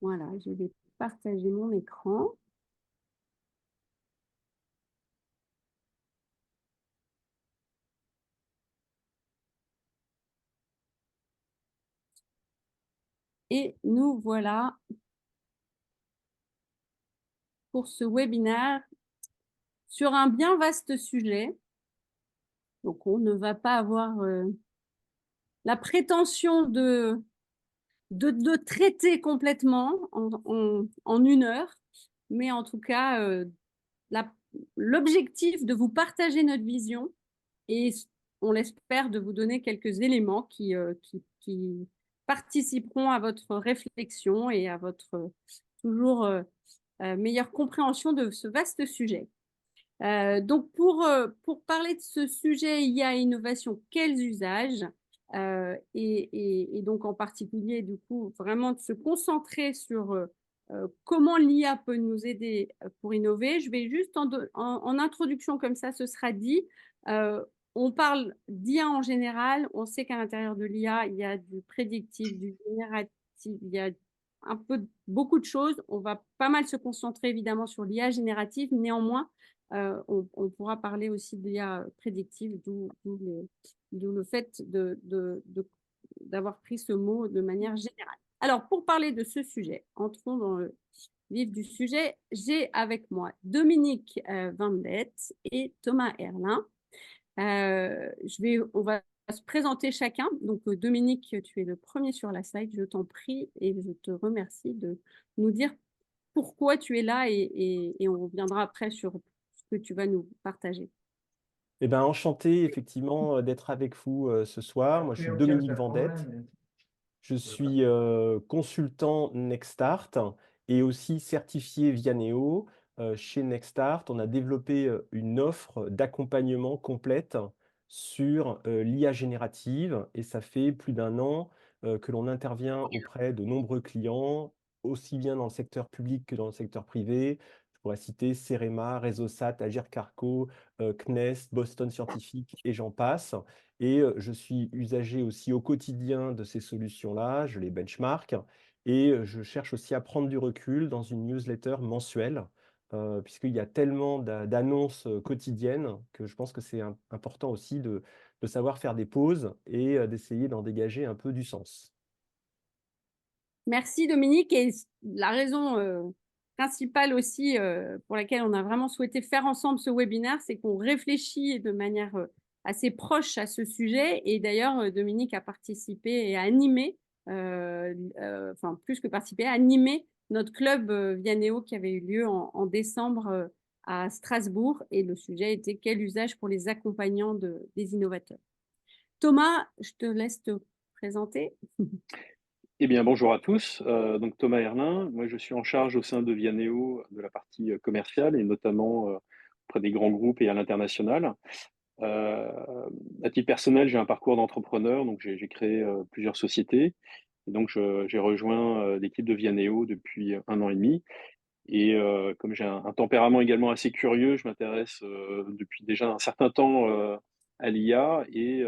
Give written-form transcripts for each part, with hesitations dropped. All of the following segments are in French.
Voilà, je vais partager mon écran. Et nous voilà pour ce webinaire sur un bien vaste sujet. Donc, on ne va pas avoir la prétention de traiter complètement en 1 heure, mais en tout cas, l'objectif de vous partager notre vision et on l'espère de vous donner quelques éléments qui participeront à votre réflexion et à votre toujours meilleure compréhension de ce vaste sujet. Donc, pour parler de ce sujet IA et innovation, quels usages et donc en particulier, du coup, vraiment de se concentrer sur comment l'IA peut nous aider pour innover. Je vais juste en introduction, comme ça, ce sera dit. Euh, on parle d'IA en général. On sait qu'à l'intérieur de l'IA, il y a du prédictif, du génératif, il y a beaucoup de choses. On va pas mal se concentrer évidemment sur l'IA générative. Néanmoins, on pourra parler aussi d'IA prédictive, d'où le fait d'avoir pris ce mot de manière générale. Alors, pour parler de ce sujet, entrons dans le vif du sujet. J'ai avec moi Dominique Vandette et Thomas Herlin. On va se présenter chacun. Donc, Dominique, tu es le premier sur la slide. Je t'en prie et je te remercie de nous dire pourquoi tu es là et on reviendra après sur ce que tu vas nous partager. Eh ben, enchanté effectivement d'être avec vous ce soir. Moi, je suis Dominique Vandette. Je suis consultant Nextart et aussi certifié Vianeo. Chez Nextart, on a développé une offre d'accompagnement complète sur l'IA générative et ça fait plus d'1 an que l'on intervient auprès de nombreux clients, aussi bien dans le secteur public que dans le secteur privé. Je pourrais citer Cerema, Réseausat, Agir Carco, CNES, Boston Scientific et j'en passe. Et je suis usager aussi au quotidien de ces solutions-là, je les benchmark et je cherche aussi à prendre du recul dans une newsletter mensuelle, puisqu'il y a tellement d'annonces quotidiennes que je pense que c'est important aussi de savoir faire des pauses et d'essayer d'en dégager un peu du sens. Merci Dominique. Et la raison principale aussi pour laquelle on a vraiment souhaité faire ensemble ce webinaire, c'est qu'on réfléchit de manière assez proche à ce sujet. Et d'ailleurs, Dominique a participé et a animé, enfin plus que participé, a animé notre club Vianeo qui avait eu lieu en décembre à Strasbourg. Et le sujet était quel usage pour les accompagnants des innovateurs. Thomas, je te laisse te présenter. Eh bien, bonjour à tous. Donc Thomas Herlin, moi je suis en charge au sein de Vianeo de la partie commerciale et notamment auprès des grands groupes et à l'international. Euh, à titre personnel, j'ai un parcours d'entrepreneur, donc j'ai créé plusieurs sociétés. Et donc j'ai rejoint l'équipe de Vianeo depuis 1 an et demi. Et comme j'ai un tempérament également assez curieux, je m'intéresse depuis déjà un certain temps à l'IA et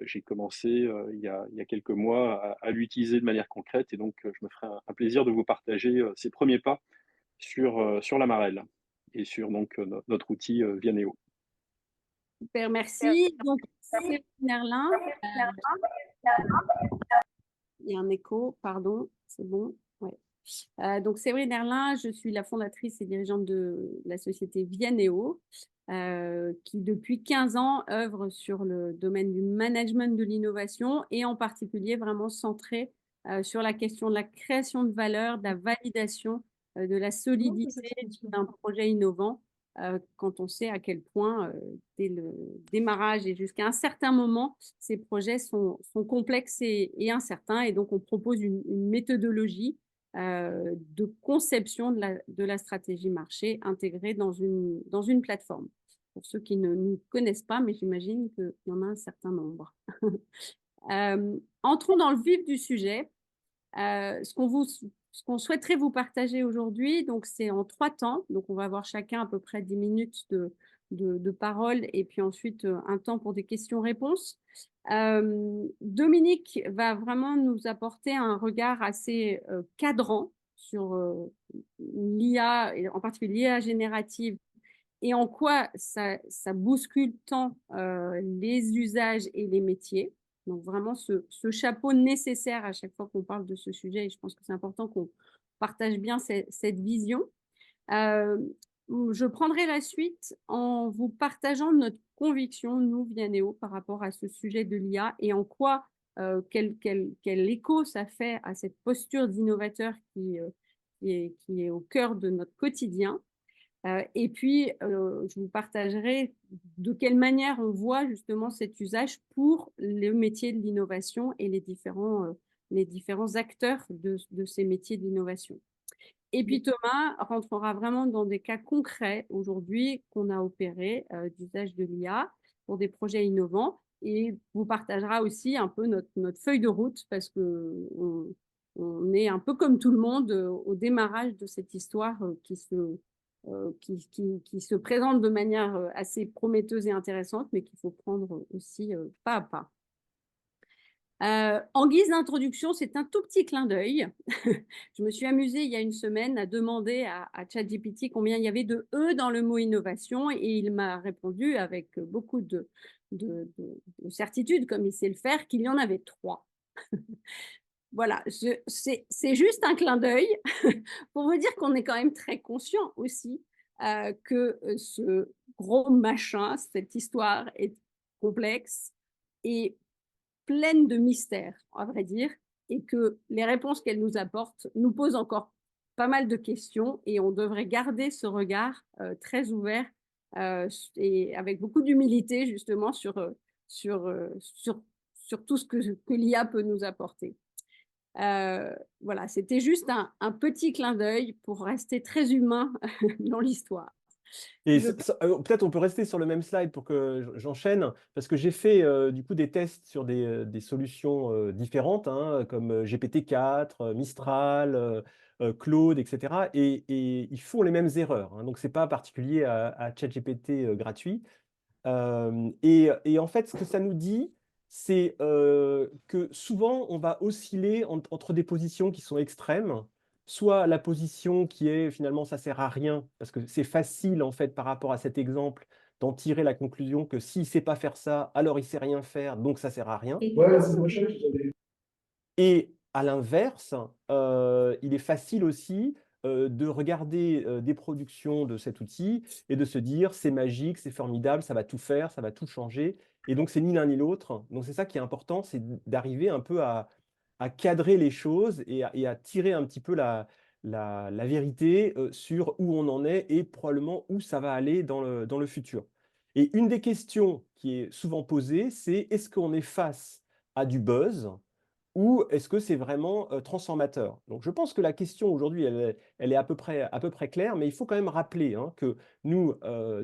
j'ai commencé il y a quelques mois à l'utiliser de manière concrète. Et donc, je me ferai un plaisir de vous partager ces premiers pas sur la Marelle et sur donc notre outil Vianeo. Super, merci. Donc, c'est Merlin. Il y a un écho, pardon, c'est bon. Ouais. Donc, Séverine Erlin, je suis la fondatrice et dirigeante de la société Vianeo, qui depuis 15 ans œuvre sur le domaine du management de l'innovation et en particulier vraiment centrée sur la question de la création de valeur, de la validation, de la solidité d'un projet innovant, quand on sait à quel point, dès le démarrage et jusqu'à un certain moment, ces projets sont complexes et incertains. Et donc, on propose une méthodologie de conception de la stratégie marché intégrée dans une plateforme. Pour ceux qui ne nous connaissent pas, mais j'imagine qu'il y en a un certain nombre. Entrons dans le vif du sujet. Ce qu'on souhaiterait vous partager aujourd'hui, donc c'est en 3 temps. Donc, on va avoir chacun à peu près 10 minutes de parole et puis ensuite un temps pour des questions-réponses. Dominique va vraiment nous apporter un regard assez cadrant sur l'IA, et en particulier l'IA générative, et en quoi ça bouscule tant les usages et les métiers. Donc vraiment ce chapeau nécessaire à chaque fois qu'on parle de ce sujet, et je pense que c'est important qu'on partage bien cette vision. Je prendrai la suite en vous partageant notre conviction, nous, Vianéo, par rapport à ce sujet de l'IA et en quoi, quel écho ça fait à cette posture d'innovateur qui est au cœur de notre quotidien. Et puis, je vous partagerai de quelle manière on voit justement cet usage pour le métier de l'innovation et les différents acteurs de ces métiers d'innovation. Et puis Thomas rentrera vraiment dans des cas concrets aujourd'hui qu'on a opérés d'usage de l'IA pour des projets innovants et vous partagera aussi un peu notre feuille de route parce qu'on est un peu comme tout le monde au démarrage de cette histoire qui se présente de manière assez prometteuse et intéressante, mais qu'il faut prendre aussi pas à pas. En guise d'introduction, c'est un tout petit clin d'œil. Je me suis amusée il y a une semaine à demander à ChatGPT combien il y avait de E dans le mot innovation et il m'a répondu avec beaucoup de certitude, comme il sait le faire, qu'il y en avait 3. Voilà, c'est juste un clin d'œil pour vous dire qu'on est quand même très conscient aussi que ce gros machin, cette histoire est complexe et pleine de mystères, à vrai dire, et que les réponses qu'elle nous apporte nous posent encore pas mal de questions et on devrait garder ce regard très ouvert et avec beaucoup d'humilité justement sur tout ce que l'IA peut nous apporter. Voilà, c'était juste un petit clin d'œil pour rester très humain dans l'histoire. Et peut-être on peut rester sur le même slide pour que j'enchaîne, parce que j'ai fait du coup des tests sur des solutions différentes, hein, comme GPT-4, Mistral, Claude, etc. Et ils font les mêmes erreurs, hein, donc ce n'est pas particulier à ChatGPT gratuit. Et en fait, ce que ça nous dit, c'est que souvent, on va osciller entre des positions qui sont extrêmes, soit la position qui est finalement ça sert à rien, parce que c'est facile en fait par rapport à cet exemple d'en tirer la conclusion que s'il ne sait pas faire ça, alors il ne sait rien faire, donc ça sert à rien. Et à l'inverse, il est facile aussi de regarder des productions de cet outil et de se dire c'est magique, c'est formidable, ça va tout faire, ça va tout changer. Et donc, c'est ni l'un ni l'autre. Donc, c'est ça qui est important, c'est d'arriver un peu à cadrer les choses et à tirer un petit peu la vérité sur où on en est et probablement où ça va aller dans le futur. Et une des questions qui est souvent posée, c'est est-ce qu'on est face à du buzz ou est-ce que c'est vraiment transformateur? Donc, je pense que la question aujourd'hui, elle est à peu près claire, mais il faut quand même rappeler hein, que nous,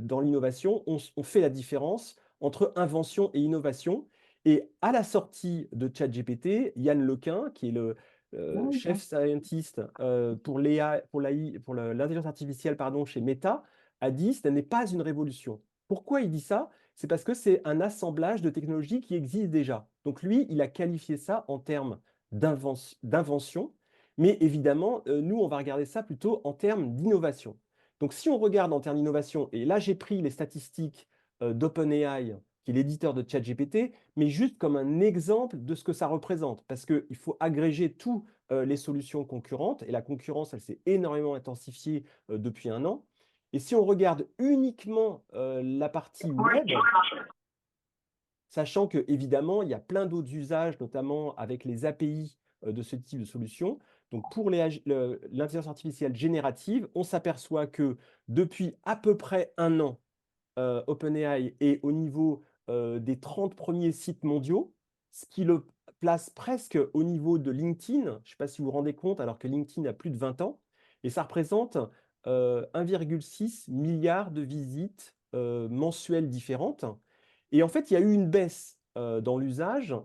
dans l'innovation, on fait la différence entre invention et innovation. Et à la sortie de ChatGPT, Yann Lequin, qui est le chef scientist pour l'intelligence artificielle chez Meta, a dit ce n'est pas une révolution. Pourquoi il dit ça? C'est parce que c'est un assemblage de technologies qui existent déjà. Donc lui, il a qualifié ça en termes d'invention, mais évidemment, nous, on va regarder ça plutôt en termes d'innovation. Donc si on regarde en termes d'innovation, et là j'ai pris les statistiques d'OpenAI, qui est l'éditeur de ChatGPT, mais juste comme un exemple de ce que ça représente, parce qu'il faut agréger toutes les solutions concurrentes, et la concurrence, elle s'est énormément intensifiée depuis un an. Et si on regarde uniquement la partie web, sachant qu'évidemment, il y a plein d'autres usages, notamment avec les API de ce type de solution. Donc, pour l'intelligence artificielle générative, on s'aperçoit que depuis à peu près un an, OpenAI est au niveau des 30 premiers sites mondiaux, ce qui le place presque au niveau de LinkedIn. Je ne sais pas si vous vous rendez compte, alors que LinkedIn a plus de 20 ans. Et ça représente 1,6 milliard de visites mensuelles différentes. Et en fait, il y a eu une baisse dans l'usage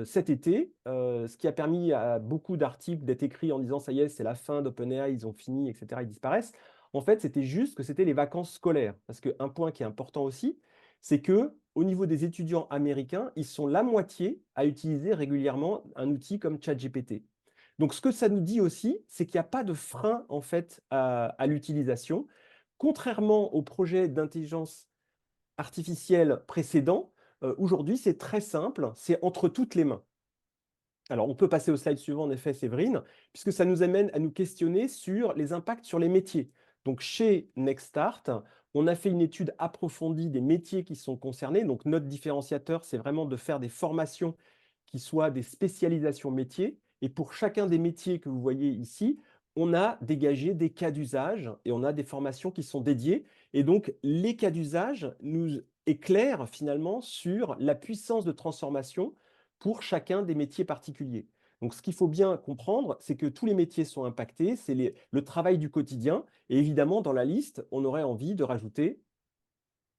cet été, ce qui a permis à beaucoup d'articles d'être écrits en disant ça y est, c'est la fin d'OpenAI, ils ont fini, etc., ils disparaissent. En fait, c'était juste que c'était les vacances scolaires. Parce qu'un point qui est important aussi, c'est que au niveau des étudiants américains, ils sont la moitié à utiliser régulièrement un outil comme ChatGPT. Donc, ce que ça nous dit aussi, c'est qu'il n'y a pas de frein en fait à l'utilisation. Contrairement au projet d'intelligence artificielle précédent, aujourd'hui, c'est très simple, c'est entre toutes les mains. Alors, on peut passer au slide suivant, en effet, Séverine, puisque ça nous amène à nous questionner sur les impacts sur les métiers. Donc, chez Nextstart, on a fait une étude approfondie des métiers qui sont concernés. Donc, notre différenciateur, c'est vraiment de faire des formations qui soient des spécialisations métiers. Et pour chacun des métiers que vous voyez ici, on a dégagé des cas d'usage et on a des formations qui sont dédiées. Et donc, les cas d'usage nous éclairent finalement sur la puissance de transformation pour chacun des métiers particuliers. Donc, ce qu'il faut bien comprendre, c'est que tous les métiers sont impactés, c'est le travail du quotidien. Et évidemment, dans la liste, on aurait envie de rajouter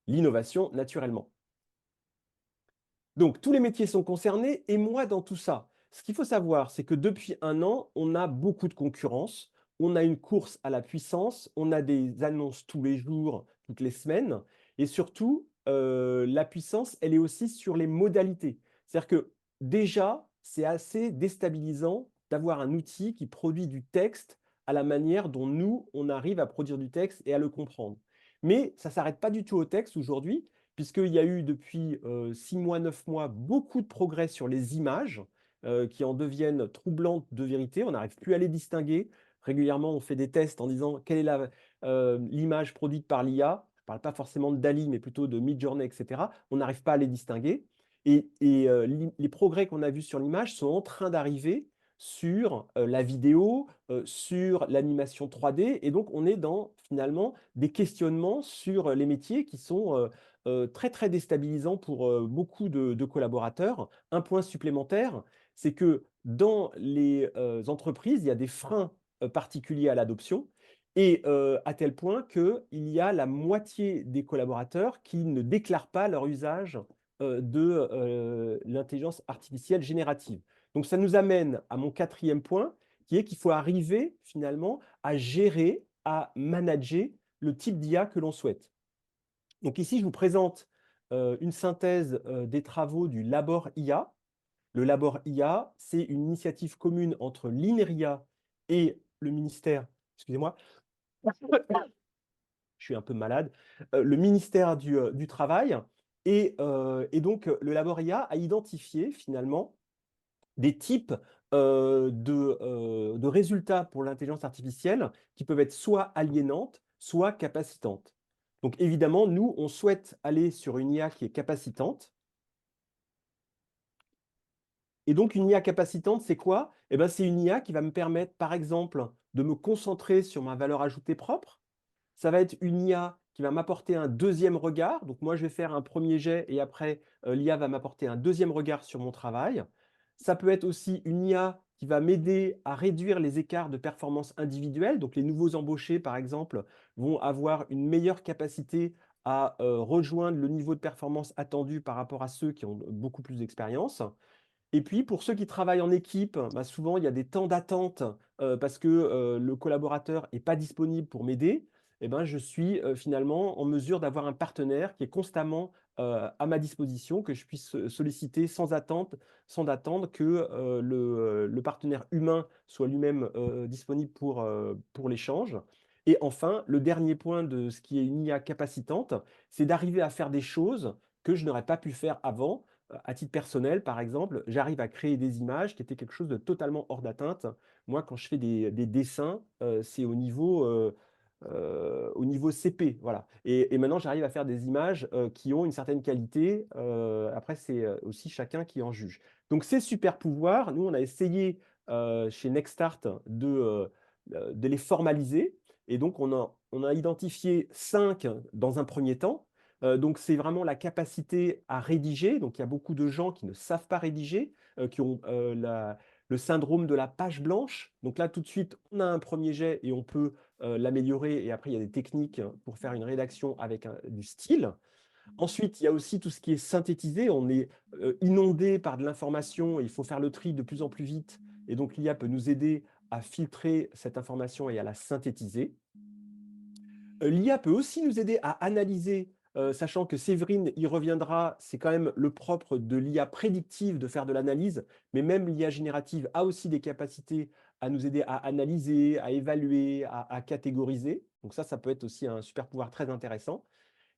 l'innovation naturellement. Donc, tous les métiers sont concernés et moi dans tout ça. Ce qu'il faut savoir, c'est que depuis 1 an, on a beaucoup de concurrence, on a une course à la puissance, on a des annonces tous les jours, toutes les semaines, et surtout, la puissance, elle est aussi sur les modalités. C'est-à-dire que déjà, c'est assez déstabilisant d'avoir un outil qui produit du texte à la manière dont nous, on arrive à produire du texte et à le comprendre. Mais ça ne s'arrête pas du tout au texte aujourd'hui, puisqu'il y a eu depuis 6 mois, 9 mois, beaucoup de progrès sur les images qui en deviennent troublantes de vérité. On n'arrive plus à les distinguer. Régulièrement, on fait des tests en disant quelle est l'image produite par l'IA. Je ne parle pas forcément de DALL-E, mais plutôt de Midjourney, etc. On n'arrive pas à les distinguer. Et les progrès qu'on a vus sur l'image sont en train d'arriver sur la vidéo, sur l'animation 3D. Et donc, on est dans finalement des questionnements sur les métiers qui sont très, très déstabilisant pour beaucoup de collaborateurs. Un point supplémentaire, c'est que dans les entreprises, il y a des freins particuliers à l'adoption et à tel point qu'il y a la moitié des collaborateurs qui ne déclarent pas leur usage de l'intelligence artificielle générative. Donc, ça nous amène à mon 4e point, qui est qu'il faut arriver finalement à gérer, à manager le type d'IA que l'on souhaite. Donc ici, je vous présente une synthèse des travaux du Labor IA. Le Labor IA, c'est une initiative commune entre l'INRIA et le ministère, excusez-moi, je suis un peu malade, le ministère du Travail. Et donc, le Labor IA a identifié finalement des types de résultats pour l'intelligence artificielle qui peuvent être soit aliénantes, soit capacitantes. Donc évidemment, nous, on souhaite aller sur une IA qui est capacitante. Et donc, une IA capacitante, c'est quoi? Eh ben, c'est une IA qui va me permettre, par exemple, de me concentrer sur ma valeur ajoutée propre. Ça va être une IA qui va m'apporter un deuxième regard. Donc, moi, je vais faire un premier jet et après, l'IA va m'apporter un deuxième regard sur mon travail. Ça peut être aussi une IA qui va m'aider à réduire les écarts de performance individuelle. Donc, les nouveaux embauchés, par exemple, vont avoir une meilleure capacité à rejoindre le niveau de performance attendu par rapport à ceux qui ont beaucoup plus d'expérience. Et puis, pour ceux qui travaillent en équipe, bah, souvent, il y a des temps d'attente parce que le collaborateur n'est pas disponible pour m'aider. Eh ben, je suis finalement en mesure d'avoir un partenaire qui est constamment à ma disposition, que je puisse solliciter sans attendre que le partenaire humain soit lui-même disponible pour l'échange. Et enfin, le dernier point de ce qui est une IA capacitante, c'est d'arriver à faire des choses que je n'aurais pas pu faire avant. À titre personnel, par exemple, j'arrive à créer des images qui étaient quelque chose de totalement hors d'atteinte. Moi, quand je fais des dessins, c'est au niveau CP. Voilà. Et maintenant, j'arrive à faire des images qui ont une certaine qualité. Après, c'est aussi chacun qui en juge. Donc, ces super pouvoirs, nous, on a essayé chez Nextstart de les formaliser. Et donc, on a identifié 5 dans un premier temps. Donc, c'est vraiment la capacité à rédiger. Donc, il y a beaucoup de gens qui ne savent pas rédiger, qui ont le syndrome de la page blanche. Donc là, tout de suite, on a un premier jet et on peut l'améliorer. Et après, il y a des techniques pour faire une rédaction avec du style. Ensuite, il y a aussi tout ce qui est synthétisé. On est inondé par de l'information et il faut faire le tri de plus en plus vite. Et donc, l'IA peut nous aider à filtrer cette information et à la synthétiser. L'IA peut aussi nous aider à analyser, sachant que Séverine y reviendra, c'est quand même le propre de l'IA prédictive de faire de l'analyse, mais même l'IA générative a aussi des capacités à nous aider à analyser, à évaluer, à catégoriser. Donc ça peut être aussi un super pouvoir très intéressant.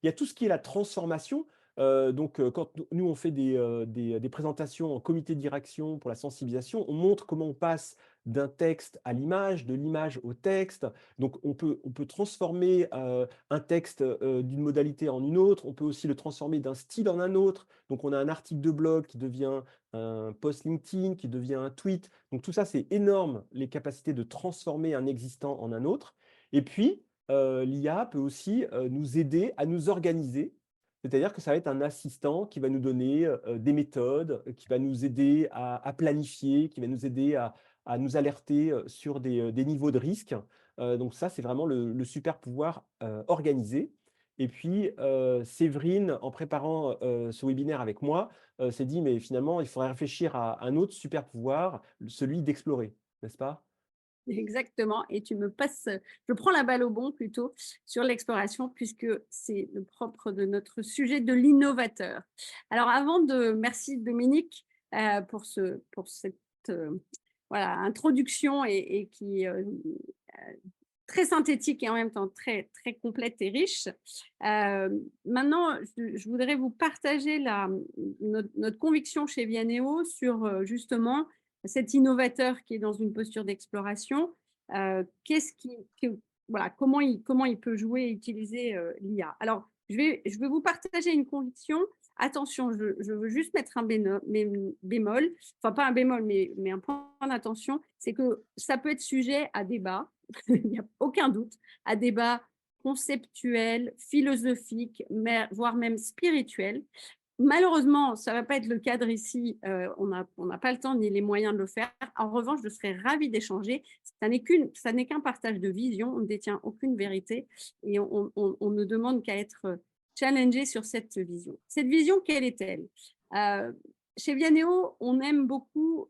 Il y a tout ce qui est la transformation. Quand nous, on fait des présentations en comité de direction pour la sensibilisation, on montre comment on passe d'un texte à l'image, de l'image au texte. Donc, on peut transformer un texte d'une modalité en une autre. On peut aussi le transformer d'un style en un autre. Donc, on a un article de blog qui devient un post LinkedIn, qui devient un tweet. Donc, tout ça, c'est énorme, les capacités de transformer un existant en un autre. Et puis, l'IA peut aussi nous aider à nous organiser. C'est-à-dire que ça va être un assistant qui va nous donner des méthodes, qui va nous aider à planifier, qui va nous aider à nous alerter sur des niveaux de risque. Donc ça, c'est vraiment le super pouvoir organisé. Et puis, Séverine, en préparant ce webinaire avec moi, s'est dit, mais finalement, il faudrait réfléchir à un autre super pouvoir, celui d'explorer, n'est-ce pas? Exactement. Et je prends la balle au bon plutôt sur l'exploration, puisque c'est le propre de notre sujet de l'innovateur. Alors, merci Dominique pour cette introduction et qui très synthétique et en même temps très, très complète et riche. Maintenant, je voudrais vous partager notre conviction chez Vianeo sur justement cet innovateur qui est dans une posture d'exploration. Comment il peut jouer et utiliser l'IA. Alors, je vais vous partager une conviction. Attention, je veux juste mettre un bémol, enfin pas un bémol, mais un point d'attention, c'est que ça peut être sujet à débat, il n'y a aucun doute, à débat conceptuel, philosophique, voire même spirituel. Malheureusement, ça ne va pas être le cadre ici, on n'a pas le temps ni les moyens de le faire. En revanche, je serais ravie d'échanger. Ça n'est qu'un partage de vision, on ne détient aucune vérité et on ne demande qu'à être challengé sur cette vision. Cette vision, quelle est-elle? Chez Vianeo, on aime beaucoup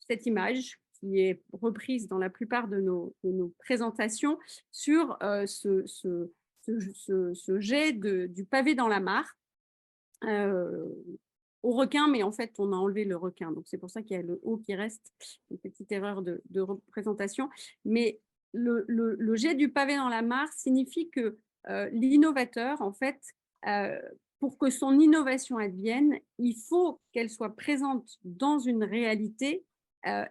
cette image qui est reprise dans la plupart de nos présentations sur ce jet du pavé dans la mare. Au requin, mais en fait, on a enlevé le requin. Donc, c'est pour ça qu'il y a le O qui reste, une petite erreur de représentation. Mais le jet du pavé dans la mare signifie que l'innovateur, en fait, pour que son innovation advienne, il faut qu'elle soit présente dans une réalité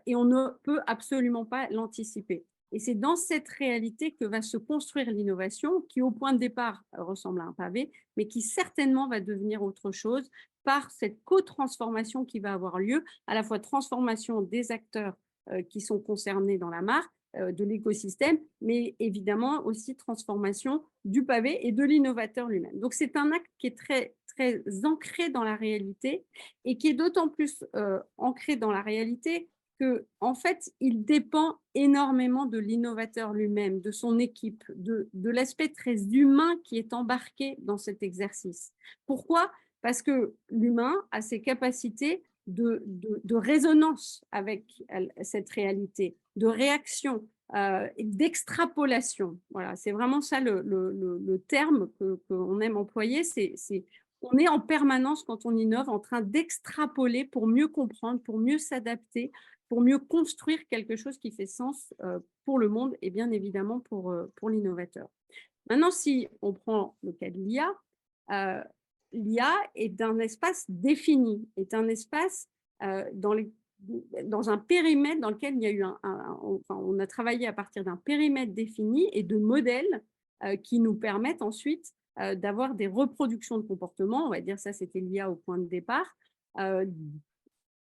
et on ne peut absolument pas l'anticiper. Et c'est dans cette réalité que va se construire l'innovation qui, au point de départ, ressemble à un pavé, mais qui certainement va devenir autre chose par cette co-transformation qui va avoir lieu, à la fois transformation des acteurs qui sont concernés dans la mare, de l'écosystème, mais évidemment aussi transformation du pavé et de l'innovateur lui-même. Donc, c'est un acte qui est très, très ancré dans la réalité et qui est d'autant plus ancré dans la réalité en fait, il dépend énormément de l'innovateur lui-même, de son équipe, de l'aspect très humain qui est embarqué dans cet exercice. Pourquoi? Parce que l'humain a ses capacités de résonance avec cette réalité, de réaction, d'extrapolation. Voilà, c'est vraiment ça le terme qu'on aime employer. On est en permanence, quand on innove, en train d'extrapoler pour mieux comprendre, pour mieux s'adapter, pour mieux construire quelque chose qui fait sens pour le monde et bien évidemment pour l'innovateur. Maintenant, si on prend le cas de l'IA, l'IA est un espace défini, est un espace dans un périmètre dans lequel il y a eu on a travaillé à partir d'un périmètre défini et de modèles qui nous permettent ensuite d'avoir des reproductions de comportements. On va dire ça, c'était l'IA au point de départ.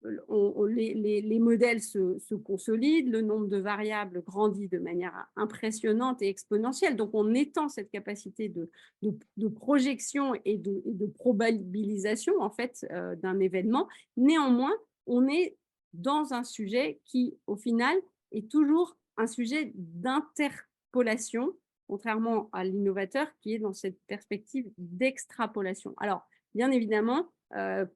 Les modèles se consolident, le nombre de variables grandit de manière impressionnante et exponentielle. Donc, on étend cette capacité de projection et de probabilisation en fait, d'un événement. Néanmoins, on est dans un sujet qui, au final, est toujours un sujet d'interpolation, contrairement à l'innovateur qui est dans cette perspective d'extrapolation. Alors, bien évidemment,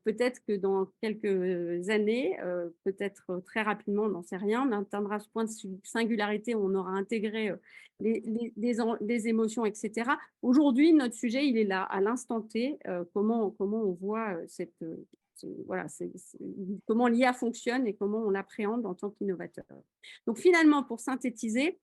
peut-être que dans quelques années, peut-être très rapidement, on n'en sait rien, on atteindra ce point de singularité où on aura intégré des émotions, etc. Aujourd'hui, notre sujet, il est là, à l'instant T, comment on voit voilà, comment l'IA fonctionne et comment on l'appréhende en tant qu'innovateur. Donc finalement, pour synthétiser,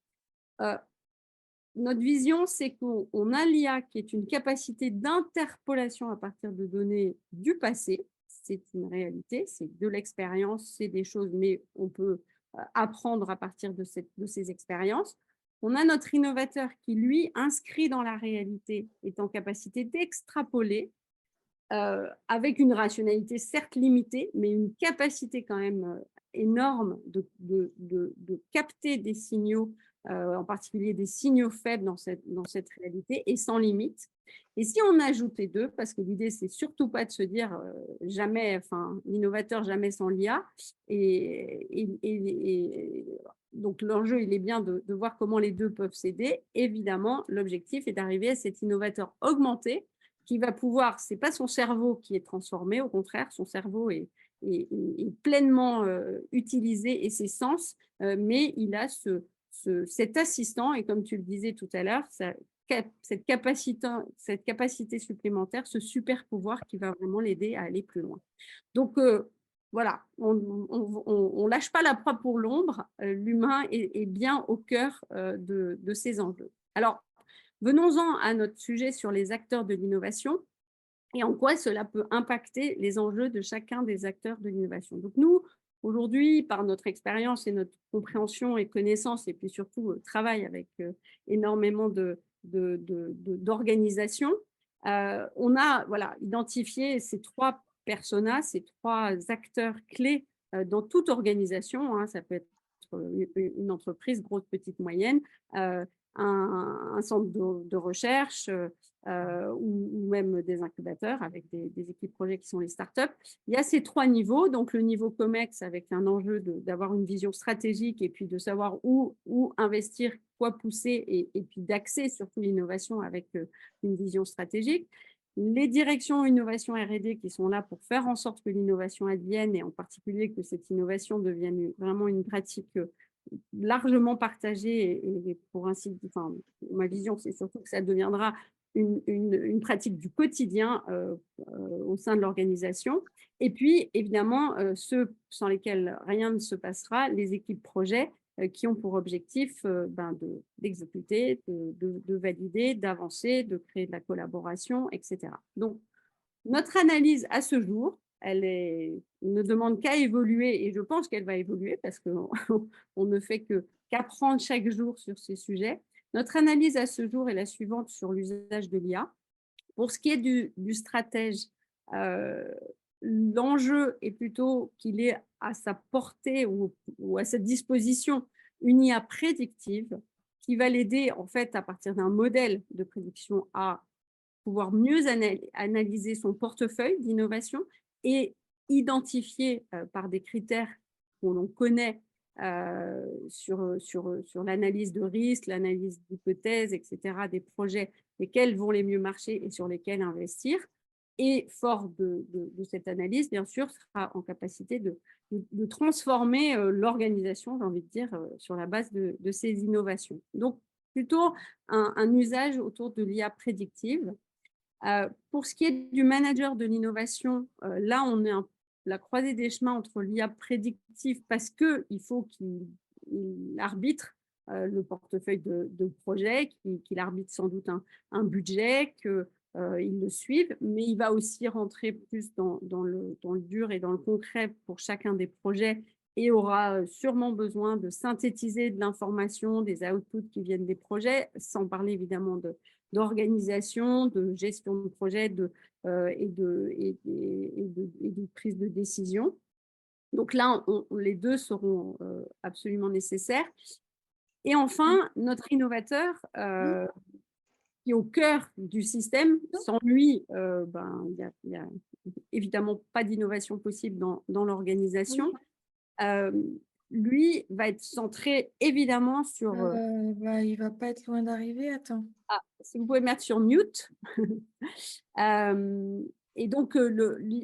notre vision, c'est qu'on a l'IA qui est une capacité d'interpolation à partir de données du passé. C'est une réalité, c'est de l'expérience, c'est des choses, mais on peut apprendre à partir de ces expériences. On a notre innovateur qui, lui, inscrit dans la réalité, est en capacité d'extrapoler avec une rationalité certes limitée, mais une capacité quand même énorme de capter des signaux, en particulier des signaux faibles dans cette réalité et sans limite. Et si on ajoute les deux, parce que l'idée, c'est surtout pas de se dire jamais, enfin, l'innovateur jamais sans l'IA, donc l'enjeu, il est bien de voir comment les deux peuvent s'aider. Évidemment, l'objectif est d'arriver à cet innovateur augmenté qui va pouvoir, ce n'est pas son cerveau qui est transformé, au contraire, son cerveau est pleinement utilisé et ses sens, mais il a cet assistant, et comme tu le disais tout à l'heure, cette capacité supplémentaire, ce super pouvoir qui va vraiment l'aider à aller plus loin. Donc, voilà, on ne lâche pas la proie pour l'ombre, l'humain est bien au cœur de ces enjeux. Alors, venons-en à notre sujet sur les acteurs de l'innovation et en quoi cela peut impacter les enjeux de chacun des acteurs de l'innovation. Donc nous, aujourd'hui, par notre expérience et notre compréhension et connaissance, et puis surtout travail avec énormément d'organisations, on a identifié ces trois personas, ces trois acteurs clés dans toute organisation, hein, ça peut être une entreprise, grosse, petite, moyenne, un centre de recherche ou même des incubateurs avec des équipes projets qui sont les startups. Il y a ces trois niveaux, donc le niveau COMEX avec un enjeu d'avoir une vision stratégique et puis de savoir où investir, quoi pousser et puis d'axer surtout l'innovation avec une vision stratégique. Les directions innovation R&D qui sont là pour faire en sorte que l'innovation advienne et en particulier que cette innovation devienne vraiment une pratique largement partagée et pour ainsi dire, enfin, ma vision c'est surtout que ça deviendra une pratique du quotidien au sein de l'organisation. Et puis évidemment ceux sans lesquels rien ne se passera, les équipes projets qui ont pour objectif d'exécuter, de valider, d'avancer, de créer de la collaboration, etc. Donc notre analyse à ce jour, elle ne demande qu'à évoluer et je pense qu'elle va évoluer parce qu'on ne fait qu'apprendre chaque jour sur ces sujets. Notre analyse à ce jour est la suivante sur l'usage de l'IA. Pour ce qui est du stratège, l'enjeu est plutôt qu'il ait à sa portée ou à sa disposition une IA prédictive qui va l'aider en fait à partir d'un modèle de prédiction à pouvoir mieux analyser son portefeuille d'innovation et identifier par des critères qu'on l'on connaît sur l'analyse de risque, l'analyse d'hypothèses, etc., des projets, lesquels vont les mieux marcher et sur lesquels investir. Et fort de cette analyse, bien sûr, sera en capacité de transformer l'organisation, j'ai envie de dire, sur la base de ces innovations. Donc, plutôt un usage autour de l'IA prédictive. Pour ce qui est du manager de l'innovation, là, on est la croisée des chemins entre l'IA prédictive parce qu'il faut qu'il arbitre le portefeuille de projet, qu'il arbitre sans doute un budget, qu'il le suive, mais il va aussi rentrer plus dans le dur et dans le concret pour chacun des projets et aura sûrement besoin de synthétiser de l'information, des outputs qui viennent des projets, sans parler évidemment d'organisation, de gestion de projet et de prise de décision. Donc là, les deux seront absolument nécessaires. Et enfin, notre innovateur, qui est au cœur du système, sans lui, il n'y a évidemment pas d'innovation possible dans l'organisation. Lui va être centré évidemment sur… il ne va pas être loin d'arriver, attends. Si vous pouvez mettre sur mute. Et donc,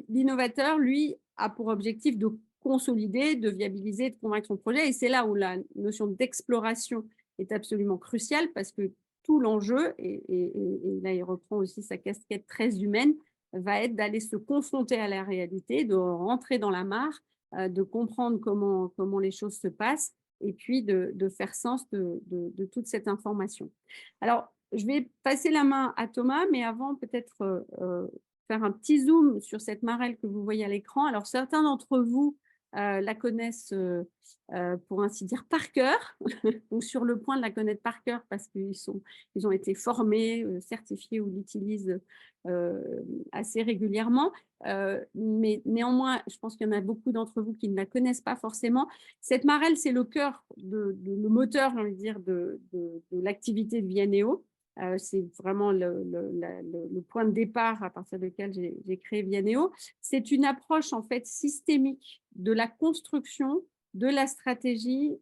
l'innovateur, lui, a pour objectif de consolider, de viabiliser, de convaincre son projet. Et c'est là où la notion d'exploration est absolument cruciale parce que tout l'enjeu, et là, il reprend aussi sa casquette très humaine, va être d'aller se confronter à la réalité, de rentrer dans la mare, de comprendre comment les choses se passent et puis de faire sens de toute cette information. Alors, je vais passer la main à Thomas, mais avant, peut-être faire un petit zoom sur cette marelle que vous voyez à l'écran. Alors, certains d'entre vous la connaissent, pour ainsi dire, par cœur, ou sur le point de la connaître par cœur parce qu'ils ont été formés, certifiés ou l'utilisent assez régulièrement. Mais néanmoins, je pense qu'il y en a beaucoup d'entre vous qui ne la connaissent pas forcément. Cette marelle, c'est le cœur, le moteur, j'ai envie de dire, de l'activité de Vianeo. C'est vraiment le point de départ à partir duquel j'ai créé Vianeo. C'est une approche en fait systémique de la construction de la stratégie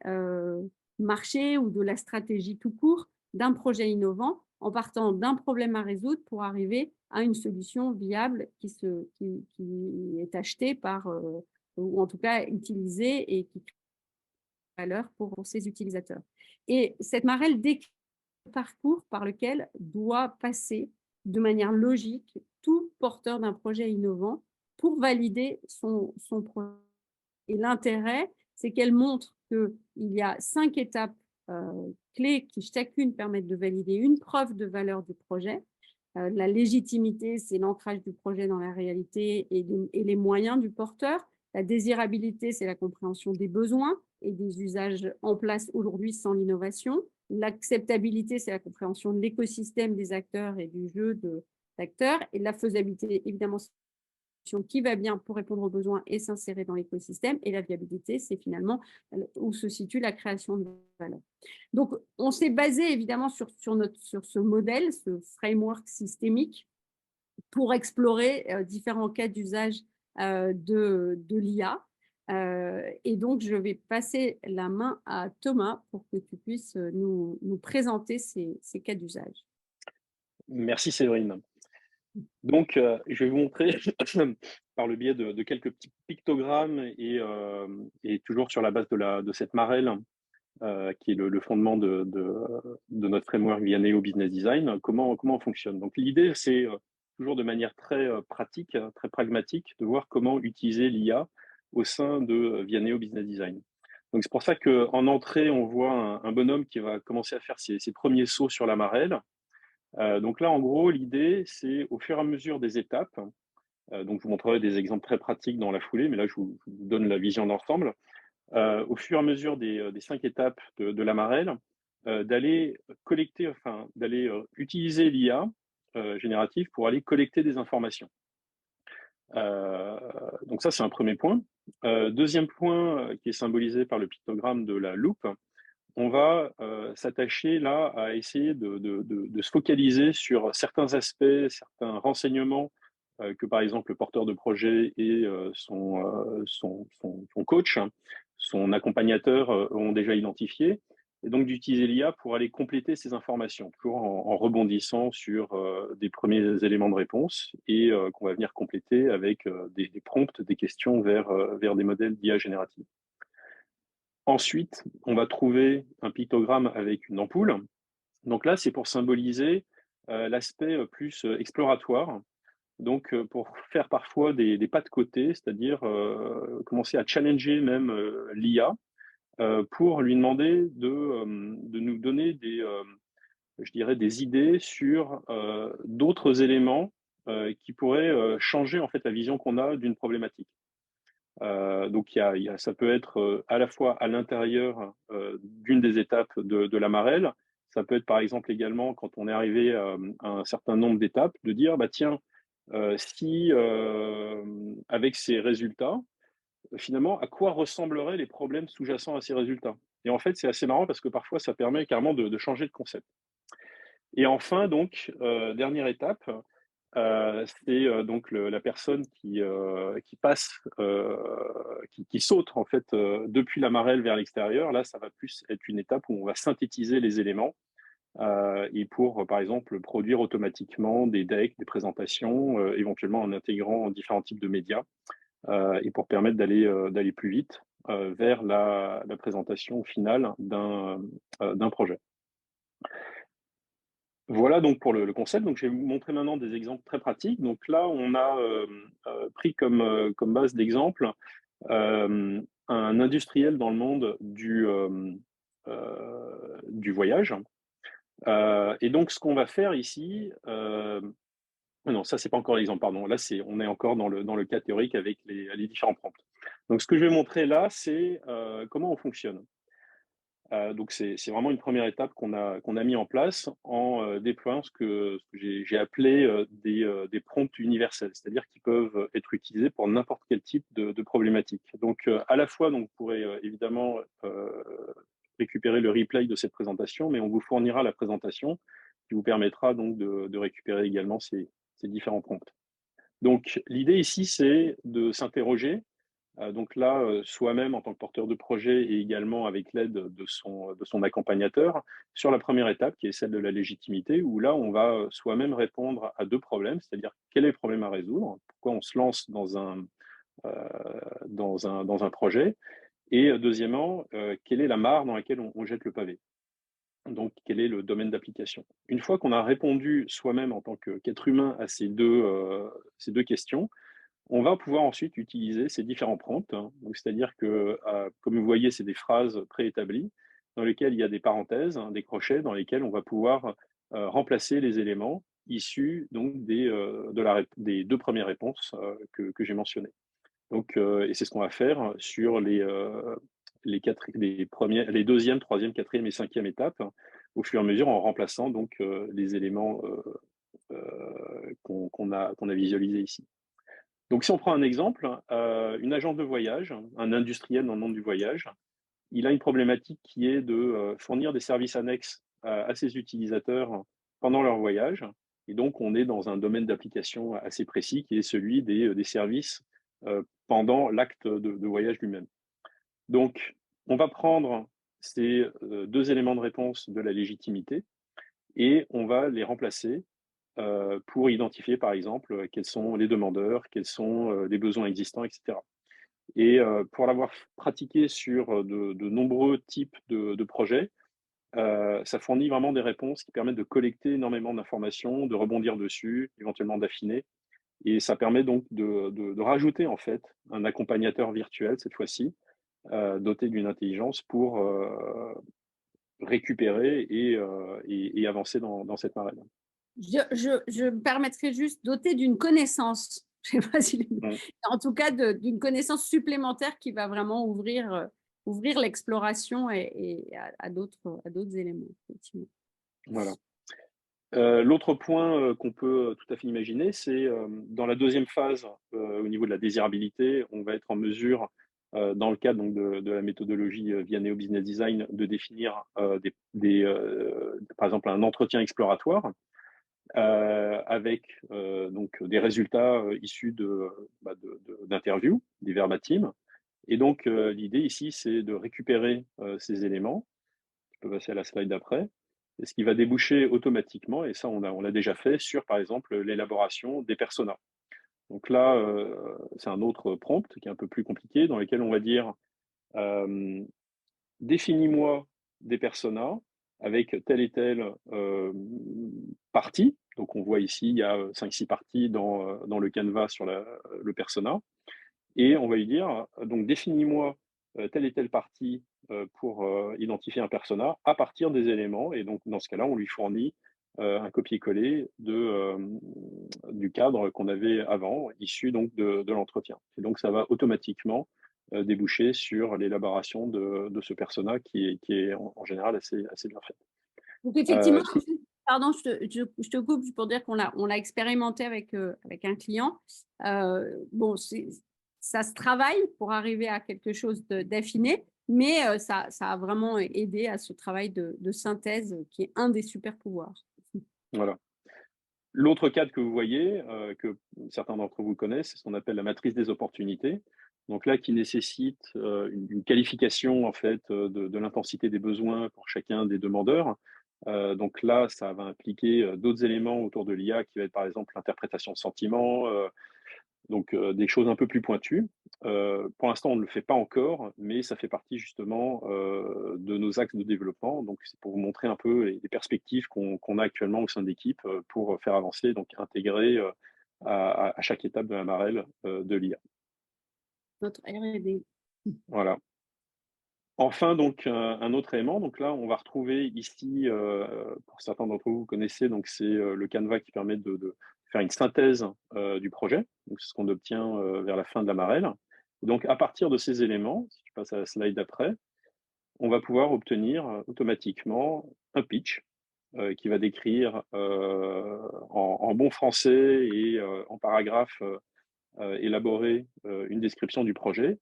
marché ou de la stratégie tout court d'un projet innovant en partant d'un problème à résoudre pour arriver à une solution viable qui est achetée par, ou en tout cas utilisée et qui crée valeur pour ses utilisateurs. Et cette marelle décrit le parcours par lequel doit passer de manière logique tout porteur d'un projet innovant pour valider son projet. Et l'intérêt, c'est qu'elle montre qu'il y a 5 étapes clés qui chacune permettent de valider une preuve de valeur du projet. La légitimité, c'est l'ancrage du projet dans la réalité et les moyens du porteur. La désirabilité, c'est la compréhension des besoins et des usages en place aujourd'hui sans l'innovation. L'acceptabilité, c'est la compréhension de l'écosystème des acteurs et du jeu d'acteurs. Et la faisabilité, évidemment, qui va bien pour répondre aux besoins et s'insérer dans l'écosystème. Et la viabilité, c'est finalement où se situe la création de valeur. Donc, on s'est basé évidemment sur ce modèle, ce framework systémique pour explorer différents cas d'usage de l'IA. Et donc, je vais passer la main à Thomas pour que tu puisses nous présenter ces cas d'usage. Merci Séverine. Donc, je vais vous montrer par le biais de quelques petits pictogrammes et toujours sur la base de cette marelle qui est le fondement de notre framework Vianeo Business Design, comment on fonctionne. Donc, l'idée, c'est toujours de manière très pratique, très pragmatique, de voir comment utiliser l'IA au sein de Vianeo Business Design. Donc, c'est pour ça qu'en entrée, on voit un bonhomme qui va commencer à faire ses premiers sauts sur la marelle. Donc là, en gros, l'idée, c'est au fur et à mesure des étapes, donc je vous montrerai des exemples très pratiques dans la foulée, mais là, je vous donne la vision d'ensemble. Au fur et à mesure des 5 étapes de la marelle, d'aller collecter, enfin, d'aller utiliser l'IA générative pour aller collecter des informations. Donc ça, c'est un premier point. Deuxième point qui est symbolisé par le pictogramme de la loupe, on va s'attacher là à essayer de se focaliser sur certains aspects, certains renseignements que par exemple le porteur de projet et son coach, son accompagnateur ont déjà identifié, et donc d'utiliser l'IA pour aller compléter ces informations, toujours en rebondissant sur des premiers éléments de réponse et qu'on va venir compléter avec des prompts, des questions vers des modèles d'IA générative. Ensuite, on va trouver un pictogramme avec une ampoule. Donc là, c'est pour symboliser l'aspect plus exploratoire. Donc, pour faire parfois des pas de côté, c'est-à-dire commencer à challenger même l'IA pour lui demander de nous donner je dirais, des idées sur d'autres éléments qui pourraient changer en fait la vision qu'on a d'une problématique. Donc ça peut être à la fois à l'intérieur d'une des étapes de la marelle, ça peut être par exemple également quand on est arrivé à un certain nombre d'étapes, de dire bah tiens, si avec ces résultats, finalement, à quoi ressembleraient les problèmes sous-jacents à ces résultats? Et en fait, c'est assez marrant parce que parfois, ça permet carrément de changer de concept. Et enfin, donc, dernière étape, c'est donc la personne qui passe, qui saute en fait depuis la marelle vers l'extérieur. Là, ça va plus être une étape où on va synthétiser les éléments et pour, par exemple, produire automatiquement des decks, des présentations, éventuellement en intégrant différents types de médias, et pour permettre d'aller plus vite vers la présentation finale d'un projet. Voilà donc pour le concept. Donc, je vais vous montrer maintenant des exemples très pratiques. Donc là, on a pris comme base d'exemple un industriel dans le monde du voyage. Et donc, ce qu'on va faire ici, non, ça, c'est pas encore l'exemple, pardon. Là, on est encore dans le cas théorique avec les différents prompts. Donc, ce que je vais montrer là, c'est comment on fonctionne. Donc, c'est vraiment une première étape qu'on a mis en place en déployant ce que j'ai appelé des prompts universels, c'est-à-dire qui peuvent être utilisés pour n'importe quel type de problématique. Donc, à la fois, donc, vous pourrez évidemment récupérer le replay de cette présentation, mais on vous fournira la présentation qui vous permettra donc de récupérer également ces différents prompts. Donc, l'idée ici, c'est de s'interroger. Donc là, soi-même en tant que porteur de projet et également avec l'aide de son accompagnateur, sur la première étape qui est celle de la légitimité, où là, on va soi-même répondre à deux problèmes, c'est-à-dire quel est le problème à résoudre, pourquoi on se lance dans un projet, et deuxièmement, quelle est la mare dans laquelle on jette le pavé. Donc, quel est le domaine d'application? Une fois qu'on a répondu soi-même en tant qu'être humain à ces deux questions, on va pouvoir ensuite utiliser ces différents prompts. Donc, c'est-à-dire que, comme vous voyez, c'est des phrases préétablies dans lesquelles il y a des parenthèses, des crochets, dans lesquels on va pouvoir remplacer les éléments issus donc des deux premières réponses que j'ai mentionnées. Donc, et c'est ce qu'on va faire sur les deuxième, troisième, quatrième et cinquième étapes, au fur et à mesure en remplaçant donc les éléments qu'on a visualisés ici. Donc, si on prend un exemple, une agence de voyage, un industriel dans le monde du voyage, il a une problématique qui est de fournir des services annexes à ses utilisateurs pendant leur voyage. Et donc, on est dans un domaine d'application assez précis qui est celui des services pendant l'acte de voyage lui-même. Donc, on va prendre ces deux éléments de réponse de la légitimité et on va les remplacer pour identifier, par exemple, quels sont les demandeurs, quels sont les besoins existants, etc. Et pour l'avoir pratiqué sur de nombreux types de projets, ça fournit vraiment des réponses qui permettent de collecter énormément d'informations, de rebondir dessus, éventuellement d'affiner. Et ça permet donc de rajouter en fait un accompagnateur virtuel cette fois-ci, doté d'une intelligence pour récupérer et avancer dans cette marée. Je me permettrai juste doté d'une connaissance, je sais pas si en tout cas d'une connaissance supplémentaire qui va vraiment ouvrir l'exploration et à d'autres éléments, effectivement. Voilà. L'autre point qu'on peut tout à fait imaginer, c'est dans la deuxième phase, au niveau de la désirabilité, on va être en mesure, dans le cadre donc, de la méthodologie Vianeo Business Design, de définir par exemple un entretien exploratoire avec donc des résultats issus d'interviews, des verbatim. Et donc l'idée ici, c'est de récupérer ces éléments. Je peux passer à la slide d'après. Et ce qui va déboucher automatiquement, et ça on l'a déjà fait, sur par exemple l'élaboration des personas. Donc là, c'est un autre prompt qui est un peu plus compliqué, dans lequel on va dire définis-moi des personas avec telle et telle partie. Donc on voit ici, il y a 5-6 parties dans le canevas sur le persona. Et on va lui dire, donc définis-moi telle et telle partie pour identifier un persona à partir des éléments. Et donc dans ce cas-là, on lui fournit un copier-coller du cadre qu'on avait avant, issu donc de l'entretien. Et donc ça va automatiquement déboucher sur l'élaboration de ce persona qui est en général assez bien fait. Donc effectivement, pardon, je te coupe pour dire qu'on l'a expérimenté avec un client. Bon, ça se travaille pour arriver à quelque chose d'affiné, mais ça a vraiment aidé à ce travail de synthèse qui est un des super pouvoirs. Voilà. L'autre cadre que vous voyez, que certains d'entre vous connaissent, c'est ce qu'on appelle la matrice des opportunités. Donc là, qui nécessite une qualification en fait de l'intensité des besoins pour chacun des demandeurs, Donc là, ça va impliquer d'autres éléments autour de l'IA qui va être par exemple l'interprétation de sentiments, donc des choses un peu plus pointues. Pour l'instant, on ne le fait pas encore, mais ça fait partie justement de nos axes de développement. Donc c'est pour vous montrer un peu les perspectives qu'on a actuellement au sein de l'équipe pour faire avancer, donc intégrer à chaque étape de la marelle de l'IA. Notre R&D. Voilà. Enfin, donc, un autre élément, donc là, on va retrouver ici, pour certains d'entre vous, vous connaissez, donc c'est le Canva qui permet de faire une synthèse du projet. Donc, c'est ce qu'on obtient vers la fin de la marelle. Donc, à partir de ces éléments, si je passe à la slide d'après, on va pouvoir obtenir automatiquement un pitch qui va décrire en bon français et en paragraphe élaborer une description du projet.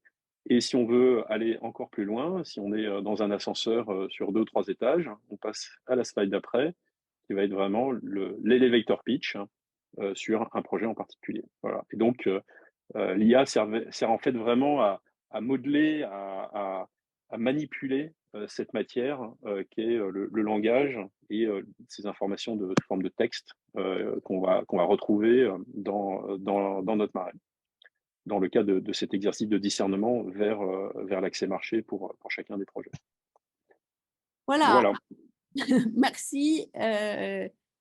Et si on veut aller encore plus loin, si on est dans un ascenseur sur 2 ou 3 étages, on passe à la slide d'après, qui va être vraiment l'elevator pitch sur un projet en particulier. Voilà. Et donc, l'IA sert en fait vraiment à modeler, à manipuler cette matière qui est le langage et ces informations de forme de texte qu'on va retrouver dans notre marelle, dans le cas de cet exercice de discernement vers l'accès marché pour chacun des projets. Voilà, Voilà. merci.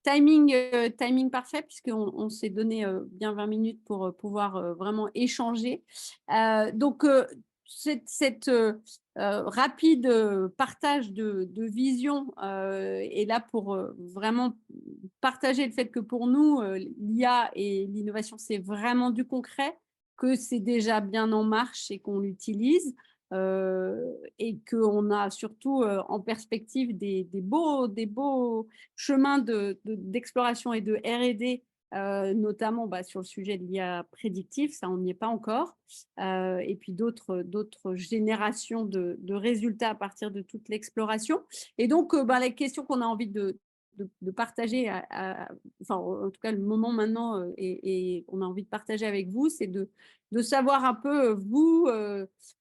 Timing parfait, puisqu'on s'est donné bien 20 minutes pour pouvoir vraiment échanger. Donc, cette rapide partage de vision est là pour vraiment partager le fait que pour nous, l'IA et l'innovation, c'est vraiment du concret, que c'est déjà bien en marche et qu'on l'utilise. Et qu'on a surtout en perspective des beaux chemins d'exploration et de R&D, notamment sur le sujet de l'IA prédictive, ça on n'y est pas encore, et puis d'autres générations de résultats à partir de toute l'exploration. Et donc la question qu'on a envie de partager, enfin en tout cas le moment maintenant, et on a envie de partager avec vous, c'est de savoir un peu, vous,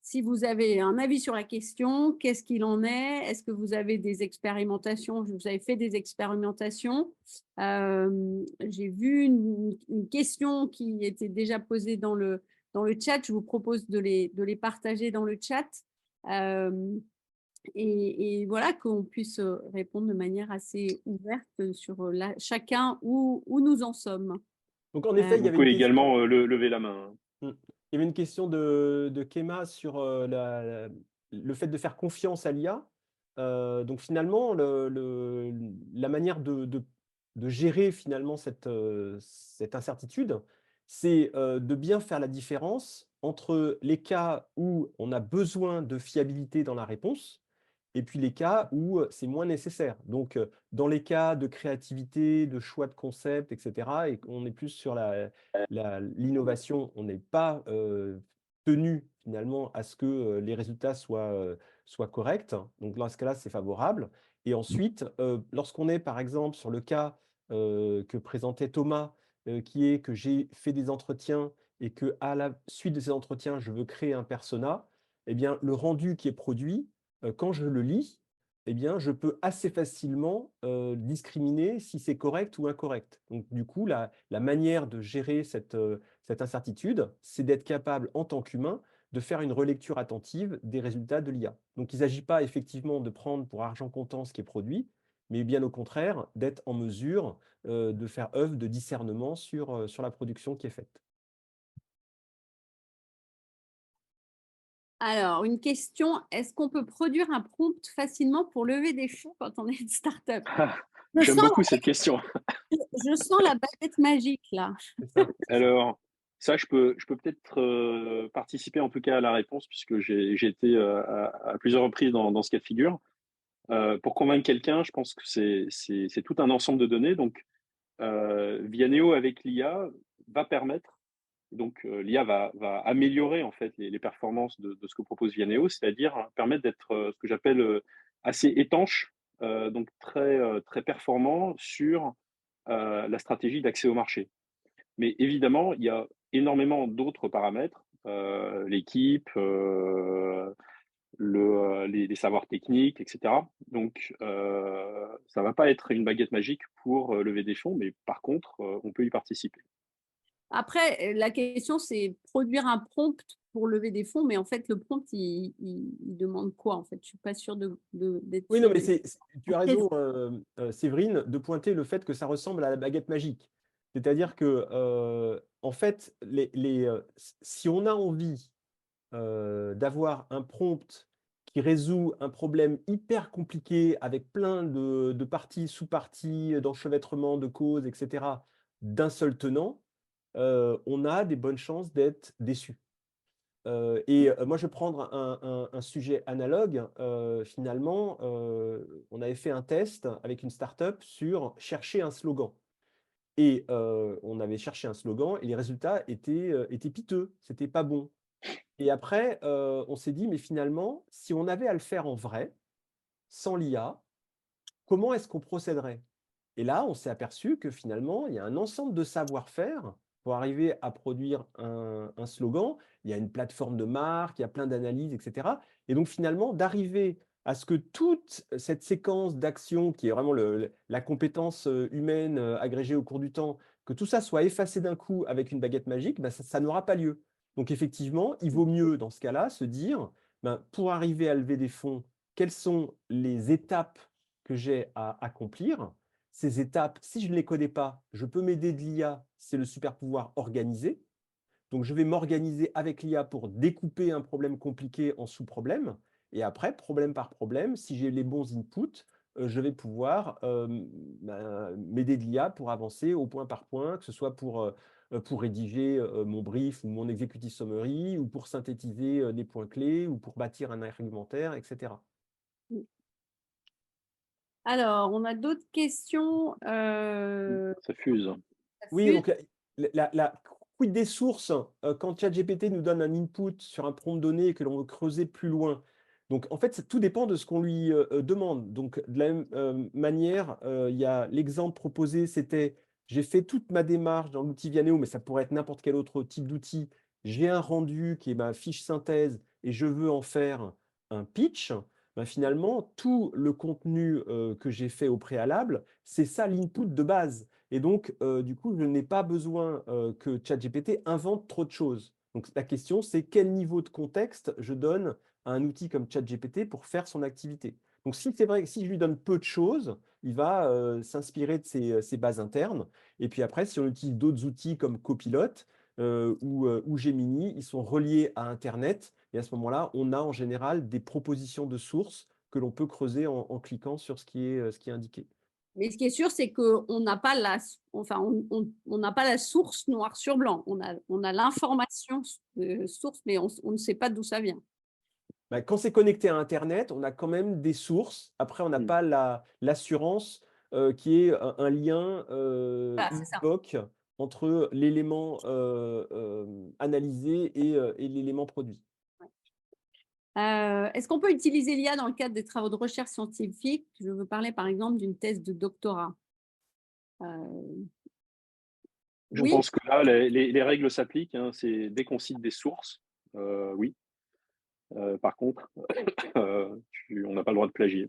si vous avez un avis sur la question, qu'est-ce qu'il en est? Est-ce que vous avez des expérimentations? Vous avez fait des expérimentations? J'ai vu une question qui était déjà posée dans le chat. Je vous propose de les partager dans le chat. Et voilà, qu'on puisse répondre de manière assez ouverte sur chacun où nous en sommes. Donc, en effet, il y Vous avait une pouvez question. également lever la main. Il y avait une question de Kema sur le fait de faire confiance à l'IA. Donc finalement, la manière de gérer finalement cette incertitude, c'est de bien faire la différence entre les cas où on a besoin de fiabilité dans la réponse et puis les cas où c'est moins nécessaire. Donc, dans les cas de créativité, de choix de concept, etc., et qu'on est plus sur l'innovation, on n'est pas tenu finalement à ce que les résultats soient corrects. Donc, dans ce cas-là, c'est favorable. Et ensuite, lorsqu'on est par exemple sur le cas que présentait Thomas, qui est que j'ai fait des entretiens et qu'à la suite de ces entretiens, je veux créer un persona, eh bien, le rendu qui est produit, quand je le lis, eh bien, je peux assez facilement discriminer si c'est correct ou incorrect. Donc, du coup, la manière de gérer cette incertitude, c'est d'être capable, en tant qu'humain, de faire une relecture attentive des résultats de l'IA. Donc, il ne s'agit pas effectivement de prendre pour argent comptant ce qui est produit, mais bien au contraire, d'être en mesure de faire œuvre de discernement sur la production qui est faite. Alors, une question, est-ce qu'on peut produire un prompt facilement pour lever des fonds quand on est une start-up? J'aime beaucoup cette question. Je sens la baguette magique, là. C'est ça. Alors, ça, je peux peut-être participer en tout cas à la réponse, puisque j'ai été à plusieurs reprises dans ce cas de figure. Pour convaincre quelqu'un, je pense que c'est tout un ensemble de données. Donc, Vianeo avec l'IA va permettre, donc l'IA va améliorer en fait les performances de ce que propose Vianeo, c'est-à-dire permettre d'être ce que j'appelle assez étanche, donc très performant sur la stratégie d'accès au marché. Mais évidemment, il y a énormément d'autres paramètres, l'équipe, les savoirs techniques, etc. Donc, ça va pas être une baguette magique pour lever des fonds, mais par contre, on peut y participer. Après, la question, c'est produire un prompt pour lever des fonds, mais en fait, le prompt, il demande quoi, en fait? Je ne suis pas sûre d'être Oui, non, sûre mais du... tu as raison, Séverine, de pointer le fait que ça ressemble à la baguette magique. C'est-à-dire que, en fait, si on a envie d'avoir un prompt qui résout un problème hyper compliqué avec plein de parties, sous-parties, d'enchevêtrements, de causes, etc., d'un seul tenant, on a des bonnes chances d'être déçu. Moi, je vais prendre un sujet analogue. Finalement, on avait fait un test avec une startup sur chercher un slogan. Et on avait cherché un slogan et les résultats étaient piteux, c'était pas bon. Et après, on s'est dit, mais finalement, si on avait à le faire en vrai, sans l'IA, comment est-ce qu'on procéderait? Et là, on s'est aperçu que finalement, il y a un ensemble de savoir-faire pour arriver à produire un slogan. Il y a une plateforme de marque, il y a plein d'analyses, etc. Et donc finalement, d'arriver à ce que toute cette séquence d'actions, qui est vraiment la compétence humaine agrégée au cours du temps, que tout ça soit effacé d'un coup avec une baguette magique, ben, ça n'aura pas lieu. Donc effectivement, il vaut mieux dans ce cas-là se dire, ben, pour arriver à lever des fonds, quelles sont les étapes que j'ai à accomplir? Ces étapes, si je ne les connais pas, je peux m'aider de l'IA, c'est le super pouvoir organisé. Donc, je vais m'organiser avec l'IA pour découper un problème compliqué en sous-problèmes. Et après, problème par problème, si j'ai les bons inputs, je vais pouvoir m'aider de l'IA pour avancer au point par point, que ce soit pour rédiger mon brief ou mon executive summary, ou pour synthétiser des points clés, ou pour bâtir un argumentaire, etc. Alors, on a d'autres questions. Ça fuse. Oui, donc quid des sources quand ChatGPT nous donne un input sur un prompt donné et que l'on veut creuser plus loin. Donc, en fait, tout dépend de ce qu'on lui demande. Donc, de la même manière, il y a l'exemple proposé, c'était j'ai fait toute ma démarche dans l'outil Vianeo, mais ça pourrait être n'importe quel autre type d'outil. J'ai un rendu qui est ma fiche synthèse et je veux en faire un pitch. Ben, finalement, tout le contenu que j'ai fait au préalable, c'est ça l'input de base. Et donc, du coup, je n'ai pas besoin que ChatGPT invente trop de choses. Donc, la question, c'est quel niveau de contexte je donne à un outil comme ChatGPT pour faire son activité. Donc, si c'est vrai que si je lui donne peu de choses, il va s'inspirer de ses bases internes. Et puis après, si on utilise d'autres outils comme Copilot ou Gemini, ils sont reliés à Internet. Et à ce moment-là, on a en général des propositions de sources que l'on peut creuser en cliquant sur ce qui est indiqué. Mais ce qui est sûr, c'est qu'on n'a pas on n'a pas la source noir sur blanc. On a l'information source, mais on ne sait pas d'où ça vient. Ben, quand c'est connecté à Internet, on a quand même des sources. Après, on n'a pas l'assurance qui est un lien Voilà, c'est ça. univoque entre l'élément analysé et l'élément produit. Est-ce qu'on peut utiliser l'IA dans le cadre des travaux de recherche scientifique? Je veux parler par exemple d'une thèse de doctorat. Je Oui, pense que là, les règles s'appliquent. Hein, c'est dès qu'on cite des sources, oui. Par contre, on n'a pas le droit de plagier.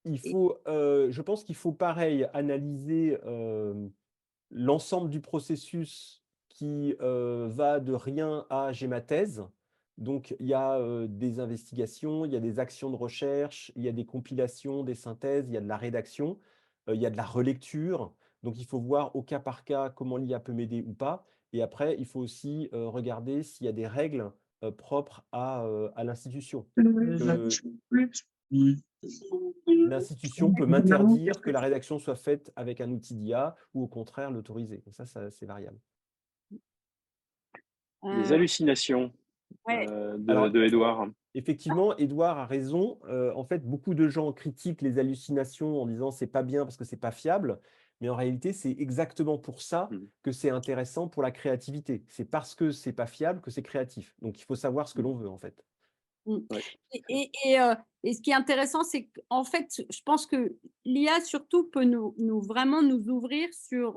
Je pense qu'il faut pareil analyser l'ensemble du processus qui va de rien à j'ai ma thèse. Donc, il y a des investigations, il y a des actions de recherche, il y a des compilations, des synthèses, il y a de la rédaction, il y a de la relecture. Donc, il faut voir au cas par cas comment l'IA peut m'aider ou pas. Et après, il faut aussi regarder s'il y a des règles propres à l'institution. L'institution peut m'interdire que la rédaction soit faite avec un outil d'IA ou au contraire l'autoriser. Ça, c'est variable. Les hallucinations ouais. de Édouard. Effectivement, Édouard a raison. En fait, beaucoup de gens critiquent les hallucinations en disant c'est pas bien parce que c'est pas fiable. Mais en réalité, c'est exactement pour ça que c'est intéressant pour la créativité. C'est parce que c'est pas fiable que c'est créatif. Donc, il faut savoir ce que l'on veut en fait. Ouais. Et ce qui est intéressant, c'est qu'en fait, je pense que l'IA surtout peut vraiment nous ouvrir sur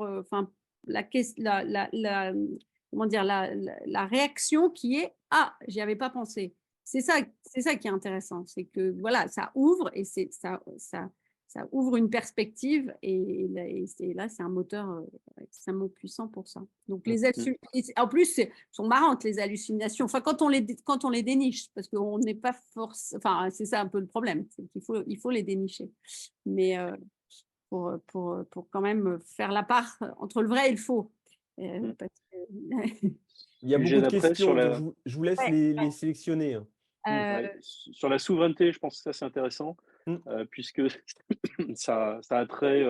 comment dire, la réaction qui est « Ah, j'y avais pas pensé ». c'est ça qui est intéressant, c'est que voilà, ça ouvre et ça ouvre une perspective et là, c'est un moteur extrêmement puissant pour ça. Donc en plus, sont marrantes les hallucinations. Enfin, quand on les déniche, parce qu'on n'est pas force. Enfin, c'est ça un peu le problème, c'est qu'il faut les dénicher. Mais pour quand même faire la part entre le vrai et le faux. Parce que- Il y a beaucoup Eugène, de après, sur questions, donc la, je vous laisse Ouais. les sélectionner. Euh, sur la souveraineté, je pense que ça, c'est intéressant, Mm. puisque ça a trait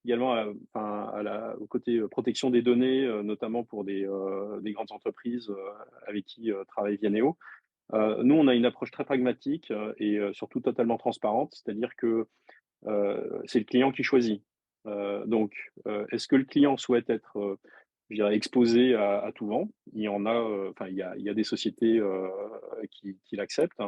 également au côté protection des données, notamment pour des grandes entreprises avec qui travaille Vianeo. Nous, on a une approche très pragmatique et surtout totalement transparente, c'est-à-dire que c'est le client qui choisit. Donc, est-ce que le client souhaite être, je dirais, exposé à tout vent? Il y en a, il y a des sociétés qui l'acceptent.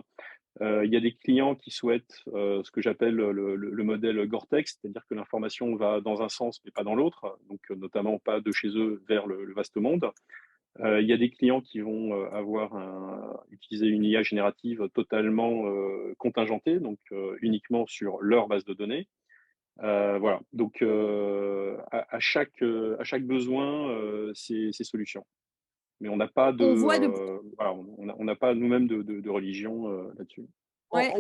Il y a des clients qui souhaitent ce que j'appelle le modèle Gore-Tex, c'est-à-dire que l'information va dans un sens mais pas dans l'autre, donc notamment pas de chez eux vers le vaste monde. Il y a des clients qui vont utiliser une IA générative totalement contingentée, donc uniquement sur leur base de données. Voilà. Donc à chaque besoin, ces solutions. Mais on n'a pas on voit de voilà, on n'a pas nous-mêmes de religion là-dessus. ouais,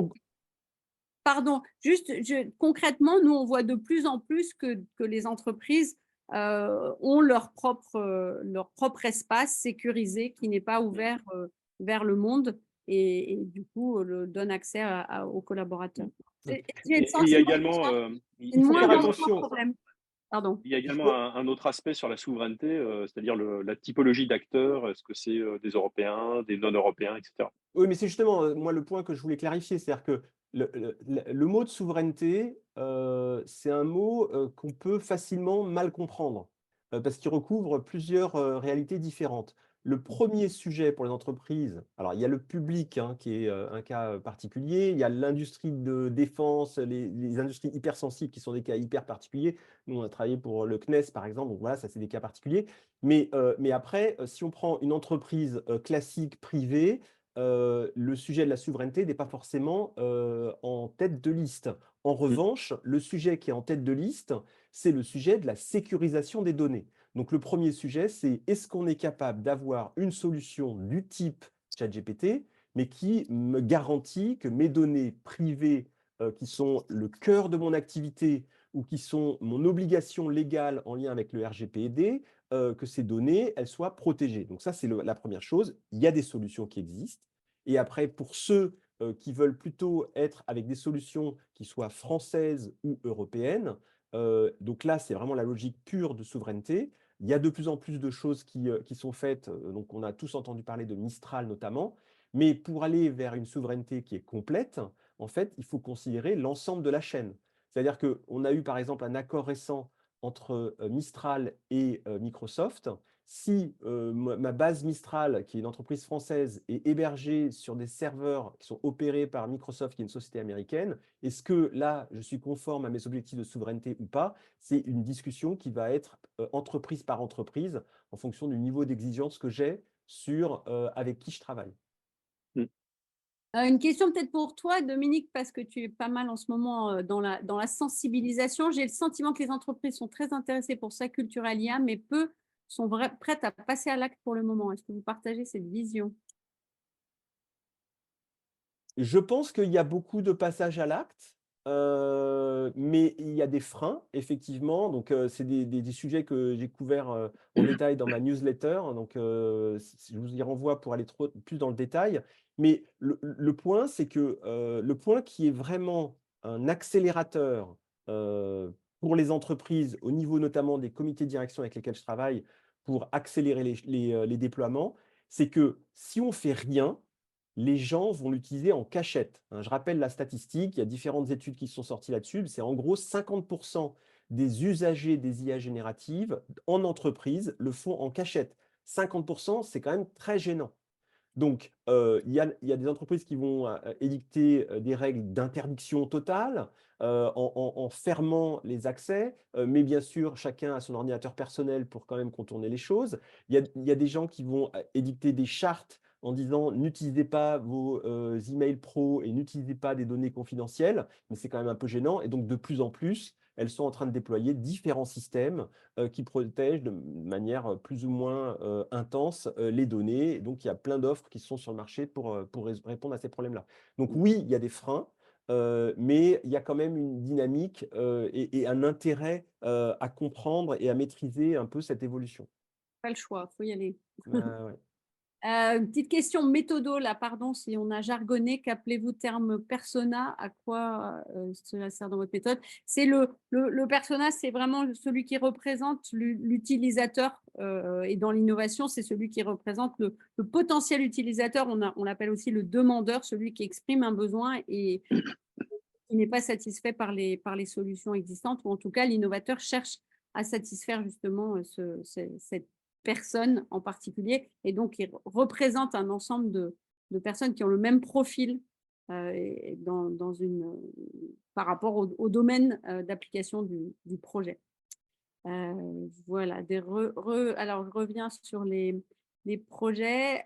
pardon, juste concrètement, nous, on voit de plus en plus que les entreprises ont leur propre espace sécurisé qui n'est pas ouvert vers le monde et du coup donne accès aux collaborateurs. J'ai le Et il y a sentiment que également, c'est faut moins faire dans le attention. problème. Pardon. il y a également un autre aspect sur la souveraineté, c'est-à-dire la typologie d'acteurs. Est-ce que c'est des Européens, des non-Européens, etc. Oui, mais c'est justement, moi, le point que je voulais clarifier, c'est-à-dire que le mot de souveraineté, c'est un mot qu'on peut facilement mal comprendre, parce qu'il recouvre plusieurs réalités différentes. Le premier sujet pour les entreprises, alors il y a le public, hein, qui est un cas particulier, il y a l'industrie de défense, les industries hypersensibles qui sont des cas hyper particuliers. Nous, on a travaillé pour le CNES, par exemple, donc voilà, ça c'est des cas particuliers. Mais après, si on prend une entreprise classique privée, le sujet de la souveraineté n'est pas forcément en tête de liste. En revanche, le sujet qui est en tête de liste, c'est le sujet de la sécurisation des données. Donc le premier sujet, c'est est-ce qu'on est capable d'avoir une solution du type ChatGPT, mais qui me garantit que mes données privées, qui sont le cœur de mon activité ou qui sont mon obligation légale en lien avec le RGPD, que ces données, elles soient protégées. Donc ça, c'est la première chose. Il y a des solutions qui existent. Et après, pour ceux qui veulent plutôt être avec des solutions qui soient françaises ou européennes, donc là, c'est vraiment la logique pure de souveraineté. Il y a de plus en plus de choses qui sont faites. Donc, on a tous entendu parler de Mistral notamment. Mais pour aller vers une souveraineté qui est complète, en fait, il faut considérer l'ensemble de la chaîne. C'est-à-dire qu'on a eu, par exemple, un accord récent entre Mistral et Microsoft. Si ma base Mistral, qui est une entreprise française, est hébergée sur des serveurs qui sont opérés par Microsoft, qui est une société américaine, est-ce que là, je suis conforme à mes objectifs de souveraineté ou pas? C'est une discussion qui va être entreprise par entreprise en fonction du niveau d'exigence que j'ai sur avec qui je travaille. Une question peut-être pour toi, Dominique, parce que tu es pas mal en ce moment dans la sensibilisation. J'ai le sentiment que les entreprises sont très intéressées pour sa culture à l'IA, mais peu sont prêtes à passer à l'acte pour le moment. Est-ce que vous partagez cette vision? Je pense qu'il y a beaucoup de passages à l'acte, mais il y a des freins, effectivement. Donc, c'est des sujets que j'ai couverts en détail dans ma newsletter. Donc, je vous y renvoie pour aller plus dans le détail. Mais le point, c'est que le point qui est vraiment un accélérateur pour les entreprises, au niveau notamment des comités de direction avec lesquels je travaille, pour accélérer les déploiements, c'est que si on fait rien, les gens vont l'utiliser en cachette. Je rappelle la statistique, il y a différentes études qui sont sorties là-dessus. C'est en gros 50% des usagers des IA génératives en entreprise le font en cachette. 50%, c'est quand même très gênant. Donc, il y a des entreprises qui vont édicter des règles d'interdiction totale en fermant les accès, mais bien sûr, chacun a son ordinateur personnel pour quand même contourner les choses. Il y a des gens qui vont édicter des chartes en disant n'utilisez pas vos emails pro et n'utilisez pas des données confidentielles, mais c'est quand même un peu gênant. Et donc, de plus en plus, elles sont en train de déployer différents systèmes qui protègent de manière plus ou moins intense les données. Et donc, il y a plein d'offres qui sont sur le marché pour répondre à ces problèmes-là. Donc oui, il y a des freins, mais il y a quand même une dynamique et un intérêt à comprendre et à maîtriser un peu cette évolution. Pas le choix, il faut y aller. Ouais. Une petite question méthodo, là, pardon, si on a jargonné, qu'appelez-vous terme persona? À quoi cela sert dans votre méthode? C'est le persona, c'est vraiment celui qui représente l'utilisateur et dans l'innovation, c'est celui qui représente le potentiel utilisateur. On l'appelle aussi le demandeur, celui qui exprime un besoin et qui n'est pas satisfait par les solutions existantes, ou en tout cas, l'innovateur cherche à satisfaire justement cette personne en particulier, et donc il représente un ensemble de personnes qui ont le même profil par rapport au domaine d'application du projet. Voilà, alors je reviens sur les projets.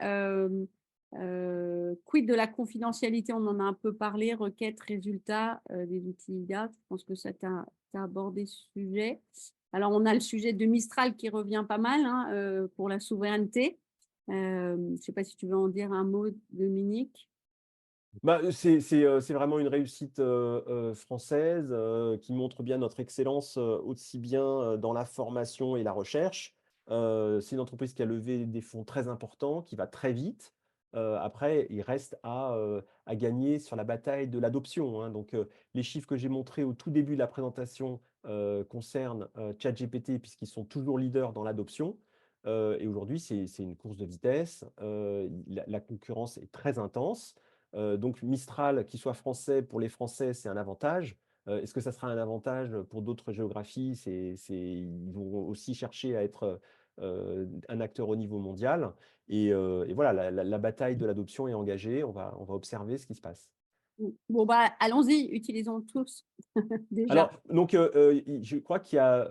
Quid de la confidentialité, on en a un peu parlé, requêtes, résultats des outils IA, je pense que ça t'a abordé ce sujet. Alors, on a le sujet de Mistral qui revient pas mal hein, pour la souveraineté. Je ne sais pas si tu veux en dire un mot, Dominique. Bah, c'est vraiment une réussite française qui montre bien notre excellence aussi bien dans la formation et la recherche. C'est une entreprise qui a levé des fonds très importants, qui va très vite. Après, il reste à gagner sur la bataille de l'adoption, hein. Donc, les chiffres que j'ai montrés au tout début de la présentation concernent ChatGPT, puisqu'ils sont toujours leaders dans l'adoption. Et aujourd'hui, c'est une course de vitesse. La concurrence est très intense. Donc Mistral, qui soit français, pour les Français, c'est un avantage. Est-ce que ça sera un avantage pour d'autres géographies? Ils vont aussi chercher à être un acteur au niveau mondial. Et voilà, la bataille de l'adoption est engagée. On va observer ce qui se passe. Bon, bah, allons-y, utilisons tous déjà. Alors, donc, je crois qu'il y a,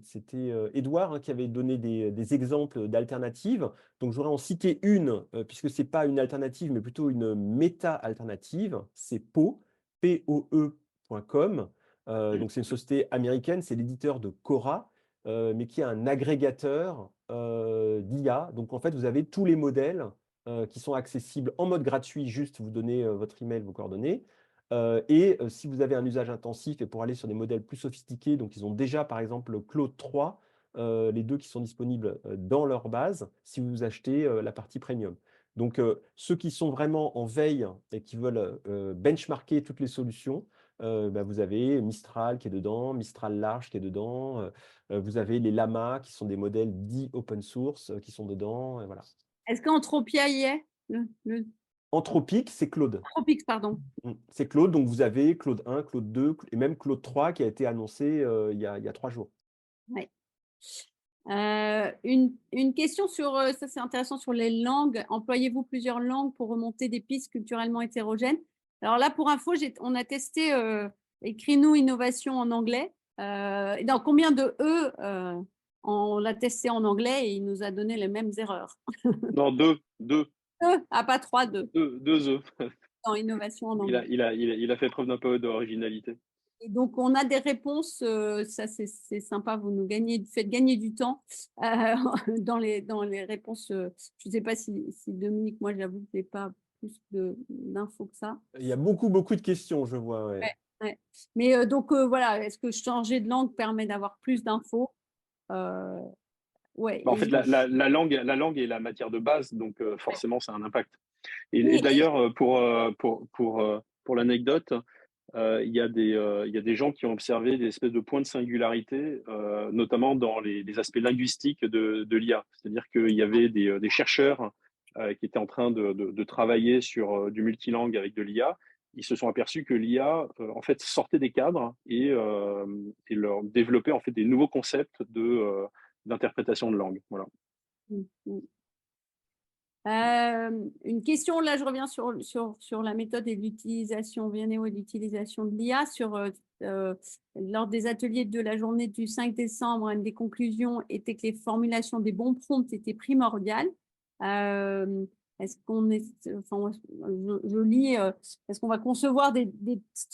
c'était Édouard hein, qui avait donné des exemples d'alternatives. Donc, j'aurais en cité une, puisque ce n'est pas une alternative, mais plutôt une méta-alternative. C'est POE, POE.com. Donc, c'est une société américaine, c'est l'éditeur de Cora, mais qui est un agrégateur d'IA. Donc, en fait, vous avez tous les modèles qui sont accessibles en mode gratuit, juste vous donnez votre email, vos coordonnées. Si vous avez un usage intensif et pour aller sur des modèles plus sophistiqués, donc ils ont déjà par exemple le Claude 3, les deux qui sont disponibles dans leur base, si vous achetez la partie premium. Donc ceux qui sont vraiment en veille et qui veulent benchmarker toutes les solutions, vous avez Mistral qui est dedans, Mistral Large qui est dedans, vous avez les Llama qui sont des modèles dits open source qui sont dedans, et voilà. Est-ce qu'Anthropia y est Anthropic, c'est Claude. Anthropic, pardon. C'est Claude, donc vous avez Claude 1, Claude 2 et même Claude 3 qui a été annoncé il y a 3 jours. Ouais. Une question sur, ça c'est intéressant, sur les langues. Employez-vous plusieurs langues pour remonter des pistes culturellement hétérogènes? Alors là, pour info, on a testé Écris-nous innovation en anglais. Dans combien de E on l'a testé en anglais et il nous a donné les mêmes erreurs. Non, deux. Ah, pas 3, 2. Deux œufs. Dans innovation en anglais. Il a fait preuve d'un peu d'originalité. Et donc, on a des réponses, ça c'est sympa, vous nous faites gagner du temps dans les réponses. Je ne sais pas si Dominique, moi j'avoue que je n'ai pas plus d'infos que ça. Il y a beaucoup de questions, je vois. Ouais. Ouais. Mais donc voilà, est-ce que changer de langue permet d'avoir plus d'infos? Ouais. En fait, la langue est la matière de base, donc forcément, ça a un impact. Et d'ailleurs, pour l'anecdote, il y a des gens qui ont observé des espèces de points de singularité, notamment dans les aspects linguistiques de l'IA. C'est-à-dire qu'il y avait des chercheurs qui étaient en train de travailler sur du multilangue avec de l'IA. Ils se sont aperçus que l'IA, en fait, sortait des cadres et leur développait en fait des nouveaux concepts d'interprétation de langue. Voilà. Une question, là je reviens sur la méthode et l'utilisation VNO et l'utilisation de l'IA. Lors des ateliers de la journée du 5 décembre, une des conclusions était que les formulations des bons prompts étaient primordiales. est-ce qu'on est, enfin, je lis, est-ce qu'on va concevoir des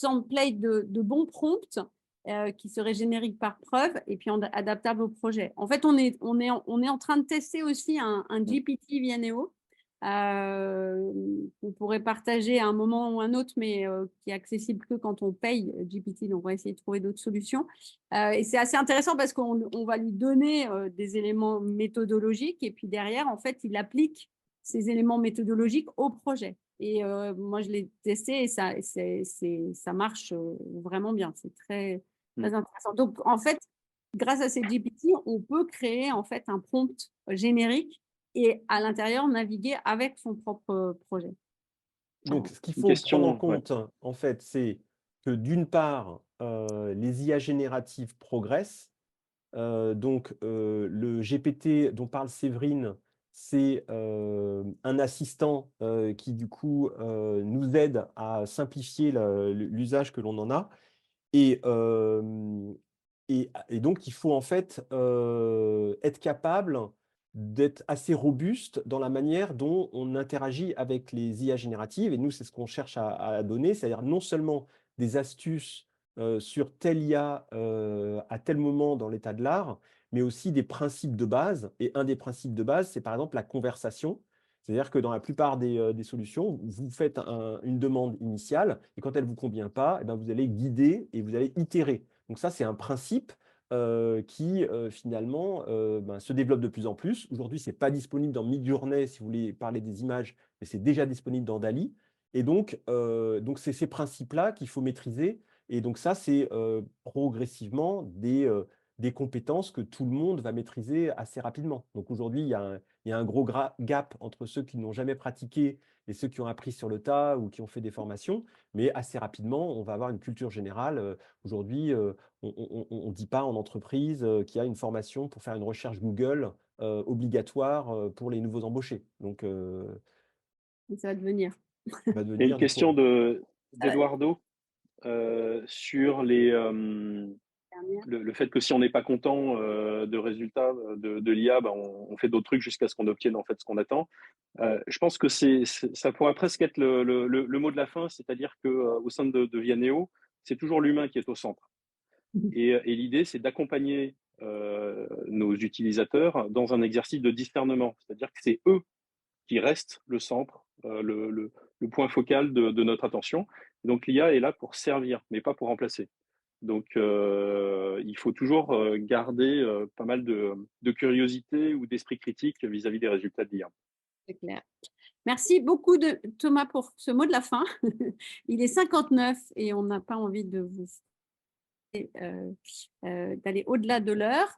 templates de bons prompts qui seraient génériques par preuve et puis adaptables au projet. En fait, on est en train de tester aussi un GPT Vianeo qu'on pourrait partager à un moment ou un autre, mais qui est accessible que quand on paye GPT. Donc, on va essayer de trouver d'autres solutions. Et c'est assez intéressant parce qu'on va lui donner des éléments méthodologiques et puis derrière, en fait, il applique ces éléments méthodologiques au projet. Et moi, je l'ai testé et ça marche vraiment bien. C'est très, très intéressant. Donc, en fait, grâce à ces GPT, on peut créer en fait un prompt générique et à l'intérieur naviguer avec son propre projet. Donc, ce qu'il Une faut prendre en question, ouais. compte, en fait, c'est que d'une part, les IA génératives progressent. Donc, le GPT dont parle Séverine, c'est un assistant qui, du coup, nous aide à simplifier l'usage que l'on en a. Et, et donc, il faut en fait être capable d'être assez robuste dans la manière dont on interagit avec les IA génératives. Et nous, c'est ce qu'on cherche à donner, c'est-à-dire non seulement des astuces sur telle IA à tel moment dans l'état de l'art, mais aussi des principes de base. Et un des principes de base, c'est par exemple la conversation. C'est-à-dire que dans la plupart des solutions, vous faites une demande initiale et quand elle ne vous convient pas, eh bien, vous allez guider et vous allez itérer. Donc ça, c'est un principe qui finalement se développe de plus en plus. Aujourd'hui, ce n'est pas disponible dans Midjourney si vous voulez parler des images, mais c'est déjà disponible dans DALL-E. Et donc c'est ces principes-là qu'il faut maîtriser. Et donc ça, c'est progressivement des compétences que tout le monde va maîtriser assez rapidement. Donc aujourd'hui, il y a un gros gap entre ceux qui n'ont jamais pratiqué et ceux qui ont appris sur le tas ou qui ont fait des formations. Mais assez rapidement, on va avoir une culture générale. Aujourd'hui, on ne dit pas en entreprise qu'il y a une formation pour faire une recherche Google obligatoire pour les nouveaux embauchés. Donc, ça va devenir. va Il y a une devenir du question coup. d'Eduardo sur le fait que si on n'est pas content de résultats de l'IA, ben on fait d'autres trucs jusqu'à ce qu'on obtienne en fait ce qu'on attend. Je pense que ça pourrait presque être le mot de la fin, c'est-à-dire qu'au sein de Vianeo, c'est toujours l'humain qui est au centre. Et l'idée, c'est d'accompagner nos utilisateurs dans un exercice de discernement, c'est-à-dire que c'est eux qui restent le centre, le point focal de notre attention. Donc l'IA est là pour servir, mais pas pour remplacer. Donc il faut toujours garder pas mal de curiosité ou d'esprit critique vis-à-vis des résultats de l'IA. C'est clair. Merci beaucoup Thomas pour ce mot de la fin. Il est 59 et on n'a pas envie de vous d'aller au-delà de l'heure.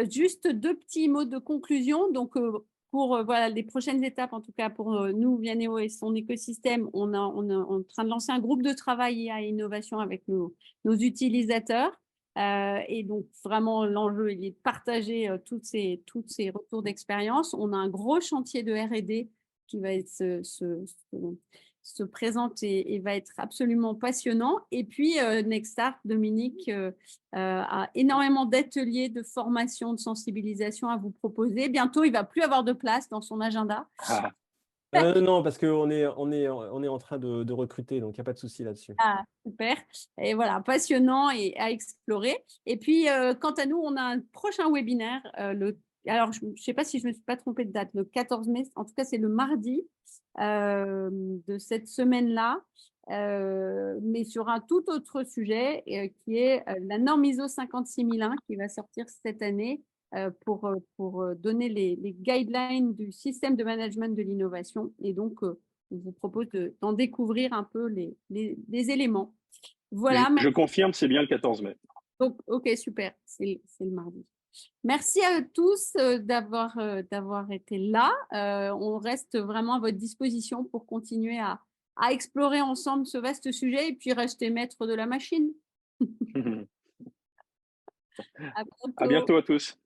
Juste deux petits mots de conclusion. Donc, pour voilà, les prochaines étapes, en tout cas pour nous, Vianeo et son écosystème, on est en train de lancer un groupe de travail IA et innovation avec nos utilisateurs. Et donc, vraiment, l'enjeu, il est de partager tous ces retours d'expérience. On a un gros chantier de R&D qui va être se présente et va être absolument passionnant. Et puis, Nextart, Dominique, a énormément d'ateliers, de formation, de sensibilisation à vous proposer. Bientôt, il ne va plus avoir de place dans son agenda. Non, parce qu'on est en train de recruter, donc il n'y a pas de souci là-dessus. Ah, super. Et voilà, passionnant et à explorer. Et puis, quant à nous, on a un prochain webinaire. Alors, je ne sais pas si je ne me suis pas trompée de date, le 14 mai. En tout cas, c'est le mardi de cette semaine-là. Mais sur un tout autre sujet qui est la norme ISO 56001 qui va sortir cette année pour donner les guidelines du système de management de l'innovation. Et donc, on vous propose d'en découvrir un peu les éléments. Voilà. Je confirme, c'est bien le 14 mai. Donc, ok, super. C'est le mardi. Merci à tous d'avoir été là. On reste vraiment à votre disposition pour continuer à explorer ensemble ce vaste sujet et puis rester maître de la machine. À bientôt à tous.